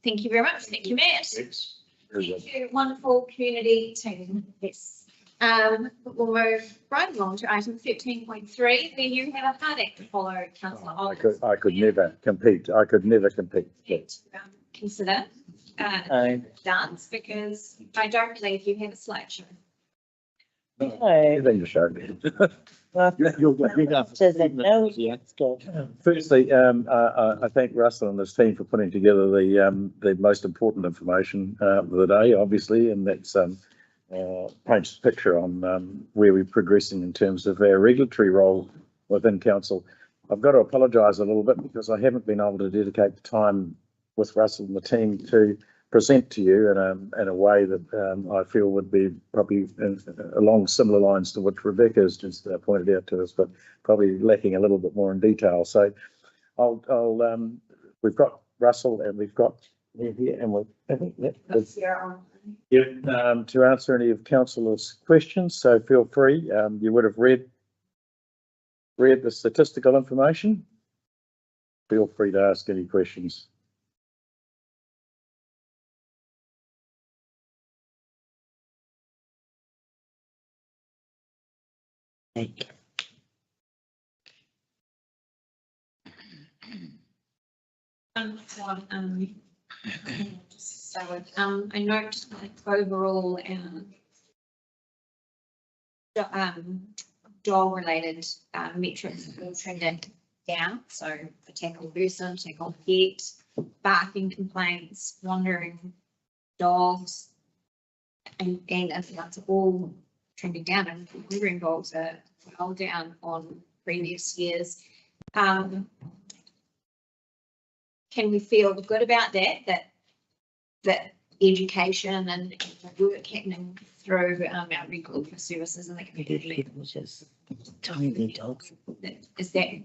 Thank you very much. Thank you, Matt. Thank you, wonderful community team. Yes. We'll move right along to item 13.3, where you have a hard act to follow, councillor Oliver. I could never compete. I could never compete. Consider dance, because I don't believe you have a slideshow. No. Anything to show me. Well, You'll go. doesn't know it's good. Firstly, I thank Russell and his team for putting together the most important information of the day, obviously, and that's paints a picture on where we're progressing in terms of our regulatory role within council. I've got to apologise a little bit because I haven't been able to dedicate the time with Russell and the team to present to you in a way that I feel would be probably along similar lines to what Rebecca has just pointed out to us, but probably lacking a little bit more in detail. So we've got Russell and we've got here, and I think that's to answer any of councillors' questions. So feel free. You would have read the statistical information. Feel free to ask any questions. Thank you. I note that overall, dog related metrics are trending down. So the tackle person, tackle pet, barking complaints, wandering dogs, and that's all trending down, and wandering dogs are well down on previous years. Can we feel good about that education and work happening through our record for services in the community. Which is tiny dogs. Is that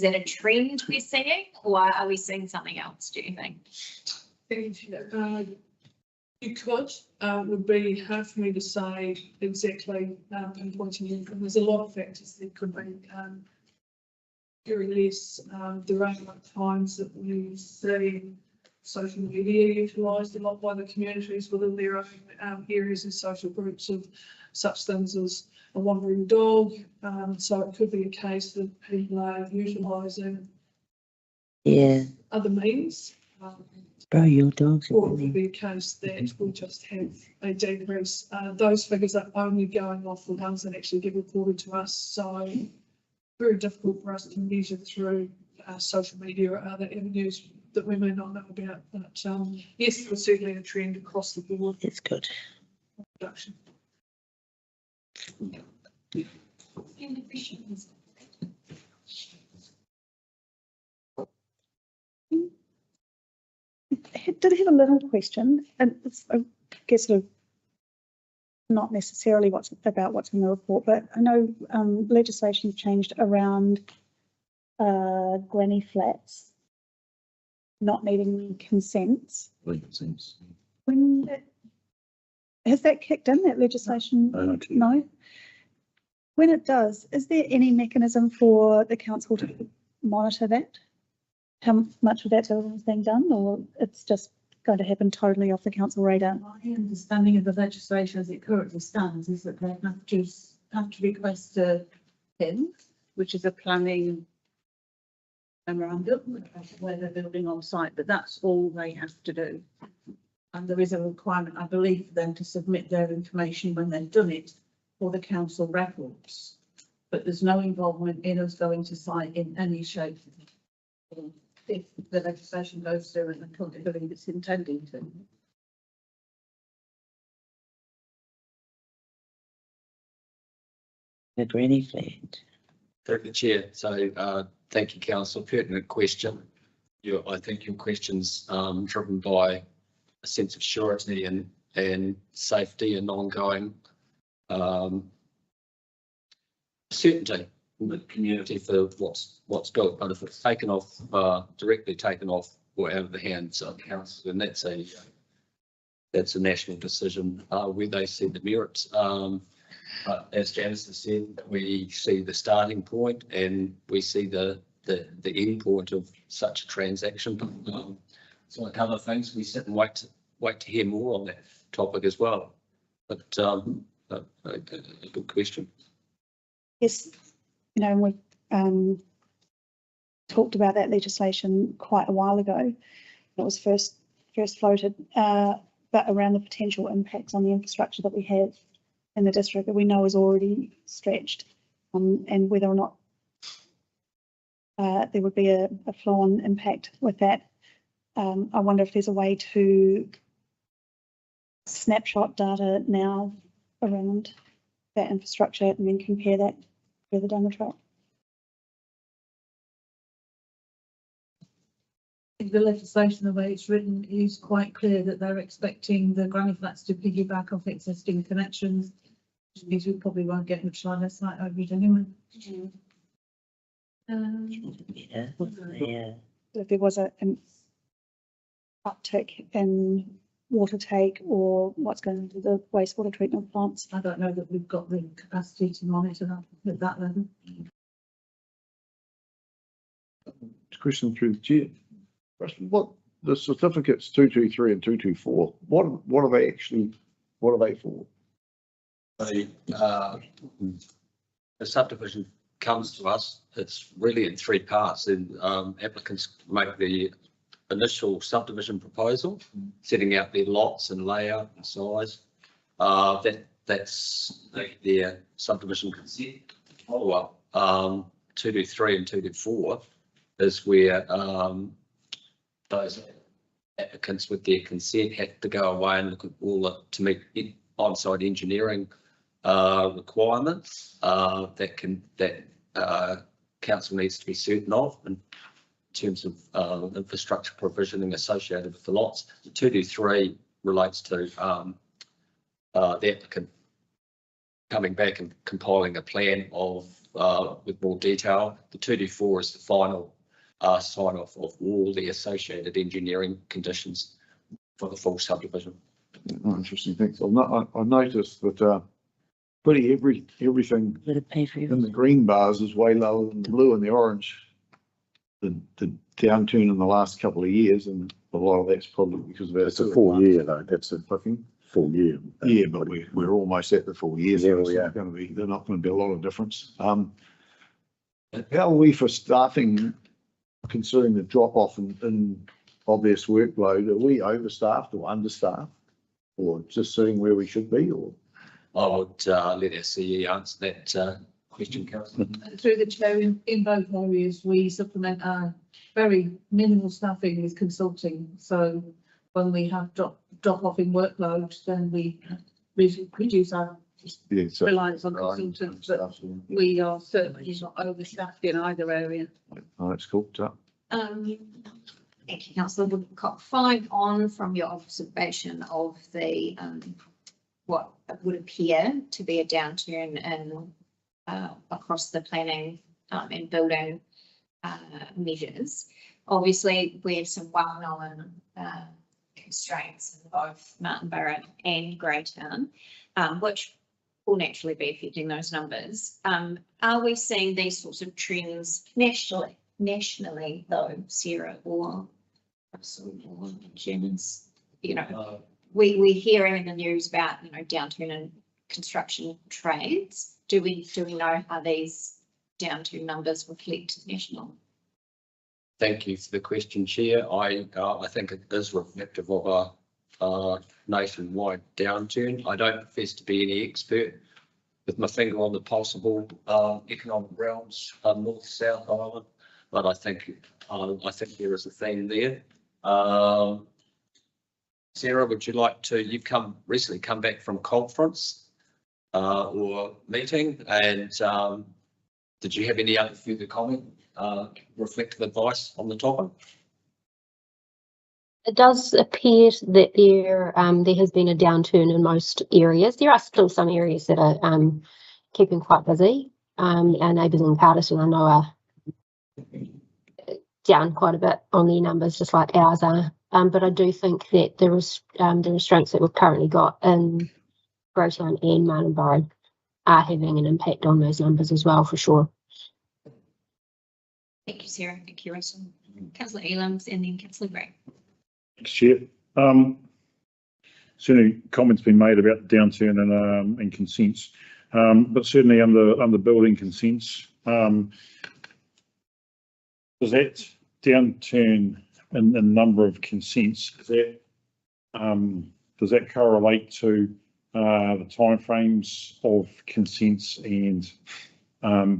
a trend we're seeing, or are we seeing something else, do you think? You could, would be hard for me to say exactly, pinpointing in, and there's a lot of factors that could be, very less, there are times that we see social media utilised a lot by the communities within their own areas and social groups of such things as a wandering dog. So it could be a case that people are utilising other means. Bro, your dog's. Or it could be a case that we just have a decrease. Those figures are only going off the ones that actually get reported to us. So very difficult for us to measure through social media or other avenues that we may not know about. But yes, there was certainly a trend across the board. It's good. Reduction. I did have a little question, and it's, I guess, sort of not necessarily what's in the report, but I know legislation's changed around granny flats not needing consents. When has that kicked in, that legislation? No. When it does, is there any mechanism for the council to monitor that? How much of that development is being done, or it's just going to happen totally off the council radar? My understanding of the legislation as it currently stands is that they have to request a PIN, which is a planning memorandum where they're building on site, but that's all they have to do. And there is a requirement, I believe, for them to submit their information when they've done it for the council records. But there's no involvement in us going to site in any shape if the legislation goes through, and I don't believe it's intending to. The granny flat. Through the chair, so thank you, council. Pertinent question. I think your question's driven by a sense of surety and safety and ongoing certainty in the community for what's built. But if it's taken off, directly taken off or out of the hands of council, then that's a national decision where they see the merits. But as Janice has said, we see the starting point and we see the end point of such a transaction. So like other things, we sit and wait to hear more on that topic as well. But a good question. Yes, you know, we've talked about that legislation quite a while ago. It was first floated, but around the potential impacts on the infrastructure that we have in the district that we know is already stretched, and whether or not there would be a flow-on impact with that. I wonder if there's a way to snapshot data now around that infrastructure and then compare that further down the track. The legislation, the way it's written, is quite clear that they're expecting the granny flats to piggyback off existing connections, which means we probably won't get much line of sight over it anyway. Yeah. If there was an uptick in water take or what's going into the wastewater treatment plants. I don't know that we've got the capacity to monitor that at that level. Question through the chair. What the certificates 223 and 224? What are they actually? What are they for? The subdivision comes to us. It's really in three parts. And applicants make the initial subdivision proposal, setting out their lots and layout and size. That's their subdivision consent. Follow up 223 and 224 is where those applicants with their consent have to go away and look at all to meet on-site engineering requirements that council needs to be certain of in terms of infrastructure provisioning associated with the lots. The 223 relates to the applicant coming back and compiling a plan of, with more detail. The 2D4 is the final sign off of all the associated engineering conditions for the full subdivision. Oh, interesting, thanks. I noticed that pretty everything Would it pay for in the green bars is way lower than the blue and the orange. The downturn in the last couple of years, and a lot of that's probably because of our. It's a full year though, that's a Fucking, full year. yeah, but we're almost at the full year. so Yeah, it's we not are. Gonna be, they're not gonna be a lot of difference. How are we for staffing, considering the drop off in obvious workload? Are we overstaffed or understaffed? Or just sitting where we should be, or? I would let our CE answer that question, Councillor. Through the chair, in both areas, we supplement our very minimal staffing with consulting. So when we have drop off in workload, then we reduce our Yeah, so- reliance on consultants, but we are certainly not overstaffed in either area. Oh, that's cool. So, Thank you, councillor. We've got 5 on from your observation of the what would appear to be a downturn in across the planning and building measures. Obviously, we have some well-known constraints in both Martinborough and Greytown, which will naturally be affecting those numbers. Are we seeing these sorts of trends nationally though, Sarah or Russell or Janice? You know, we're hearing in the news about, you know, downturn in construction trades. Do we know how these downturn numbers reflect national? Thank you for the question, Chair. I think it is reflective of a nationwide downturn. I don't profess to be any expert with my finger on the possible economic realms, North, South Island, but I think there is a theme there. Sarah, would you like to, you've recently come back from conference or meeting, and did you have any other further comment, reflective advice on the topic? It does appear that there has been a downturn in most areas. There are still some areas that are keeping quite busy. Our neighbours in Carterton, I know, are down quite a bit on their numbers, just like ours are. But I do think that the restraints that we've currently got in Greytown and Martinborough are having an impact on those numbers as well, for sure. Thank you, Sarah. Thank you, Russell. Councillor Elams and then Councillor Gray. Thanks, Chair. Certainly comments been made about the downturn and consents, but certainly under building consents, does that downturn in number of consents, does that correlate to the timeframes of consents and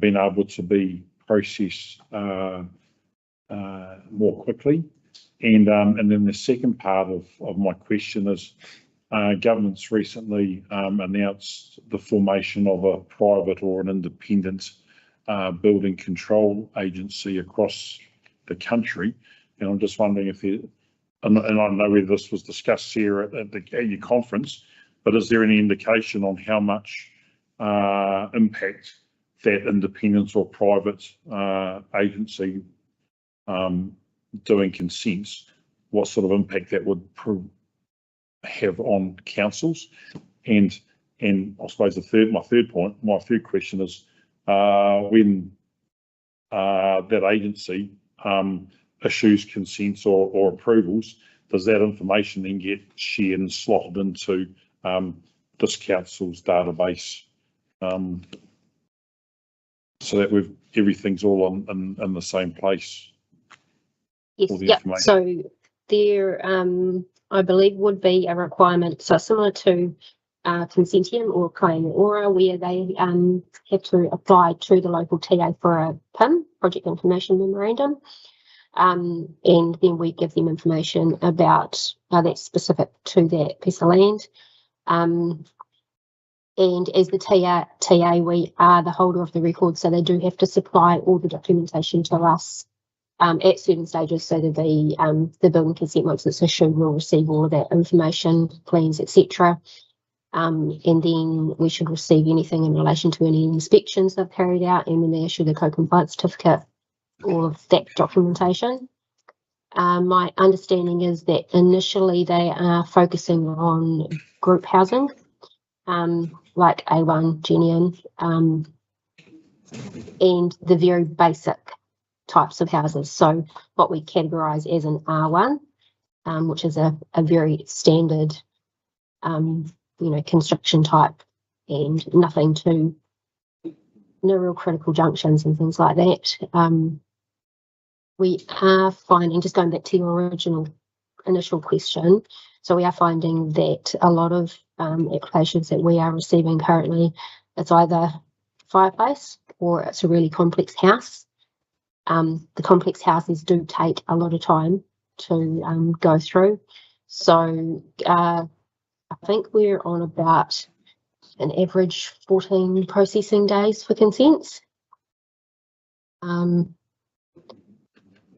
being able to be processed more quickly? And then the second part of my question is, government's recently announced the formation of a private or an independent building control agency across the country. And I'm just wondering if and I don't know whether this was discussed here at your conference, but is there any indication on how much impact that independent or private agency doing consents, what sort of impact that would have on councils? And I suppose my third question is, when that agency issues consents or approvals, does that information then get shared and slotted into this council's database, so that everything's all in the same place? Yes, yeah. So there, I believe, would be a requirement, so similar to Consentium or Kāinga Ora, where they have to apply to the local TA for a PIM, Project Information Memorandum, and then we give them information about that's specific to that piece of land. And as the TA, we are the holder of the record, so they do have to supply all the documentation to us at certain stages, so that the building consent, once it's issued, will receive all of that information, plans, etc. And then we should receive anything in relation to any inspections they've carried out, and when they issue the co-compliance certificate, all of that documentation. My understanding is that initially they are focusing on group housing, like A1, Genian, and the very basic types of houses. So what we categorise as an R1, which is a very standard, construction type, and nothing to, no real critical junctions and things like that. We are finding, just going back to your initial question, so we are finding that a lot of applications that we are receiving currently, it's either fireplace or it's a really complex house. The complex houses do take a lot of time to go through. So I think we're on about an average 14 processing days for consents.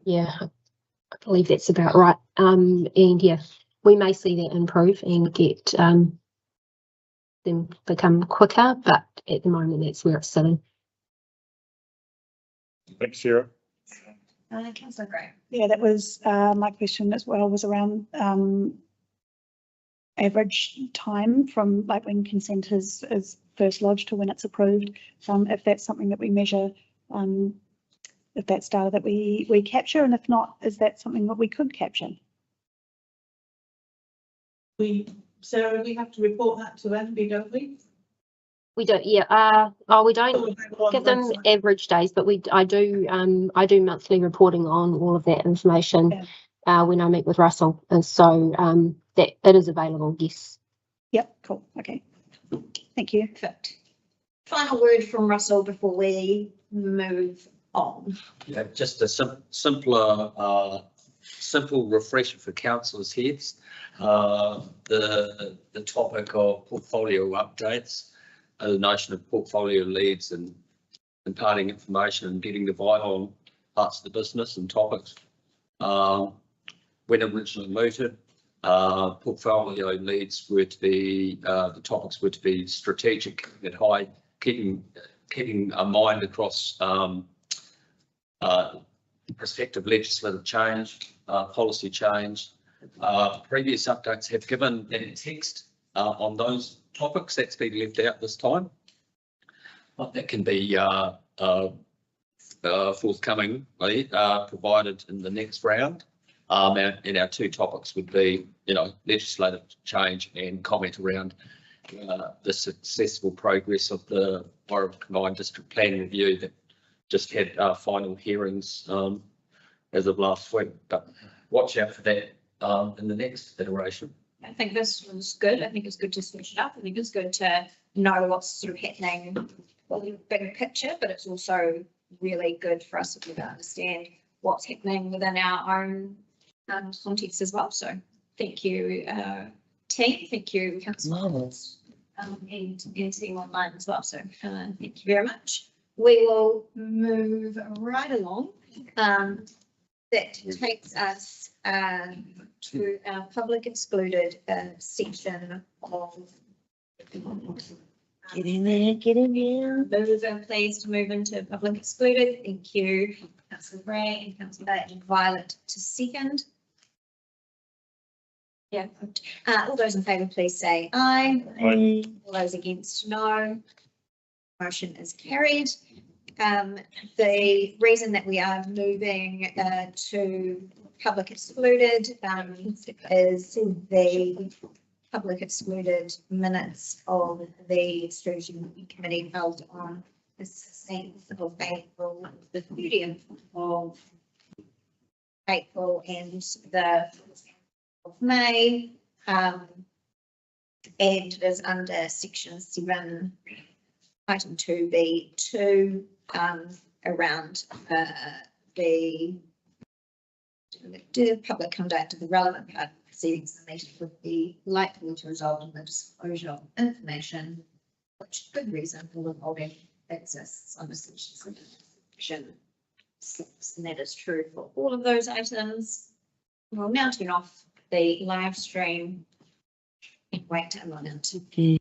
Yeah, I believe that's about right. And yeah, we may see that improve and get them become quicker, but at the moment that's where it's sitting. Thanks, Sarah. Councillor Gray. Yeah, that was my question as well, was around average time from like when consent is first lodged to when it's approved. If that's something that we measure, if that's data that we capture, and if not, is that something that we could capture? Sarah, we have to report that to NB, don't we? We don't, yeah. We don't give them average days, but I do monthly reporting on all of that information when I meet with Russell, and so that it is available. Yes. Yep. Cool. Okay. Thank you. Perfect. Final word from Russell before we move on. Yeah, just a simple refresher for councillors' heads. The topic of portfolio updates, the notion of portfolio leads and imparting information and getting the vital parts of the business and topics. When originally mooted, portfolio leads were to be, the topics were to be strategic and high, keeping a mind across prospective legislative change, policy change. Previous updates have given that text on those topics. That's been left out this time, but that can be forthcomingly provided in the next round. And our two topics would be, legislative change and comment around the successful progress of the Warrap Combined District Plan Review that just had final hearings as of last week. But watch out for that in the next iteration. I think this was good. I think it's good to switch it up. I think it's good to know what's sort of happening, well, in the big picture, but it's also really good for us to be able to understand what's happening within our own context as well. So thank you, team. Thank you, councillor, and team online as well. So thank you very much. We will move right along. That takes us to our public excluded section of. Get in there, get in there. Those are pleased to move into public excluded. Thank you, Councillor Gray and Councillor Violet to second. Yeah. All those in favour, please say aye. Aye. All those against, no. Motion is carried. The reason that we are moving to public excluded is the public excluded minutes of the Strategy Committee held on the 16th of April, the 30th of April, and the 4th of May. And it is under section 7, item 2B2. Around the public conduct of the relevant part of proceedings in relation with the likely to result in the disclosure of information, which good reason for withholding exists under section 6, and that is true for all of those items. We'll now turn off the live stream and wait to unmount.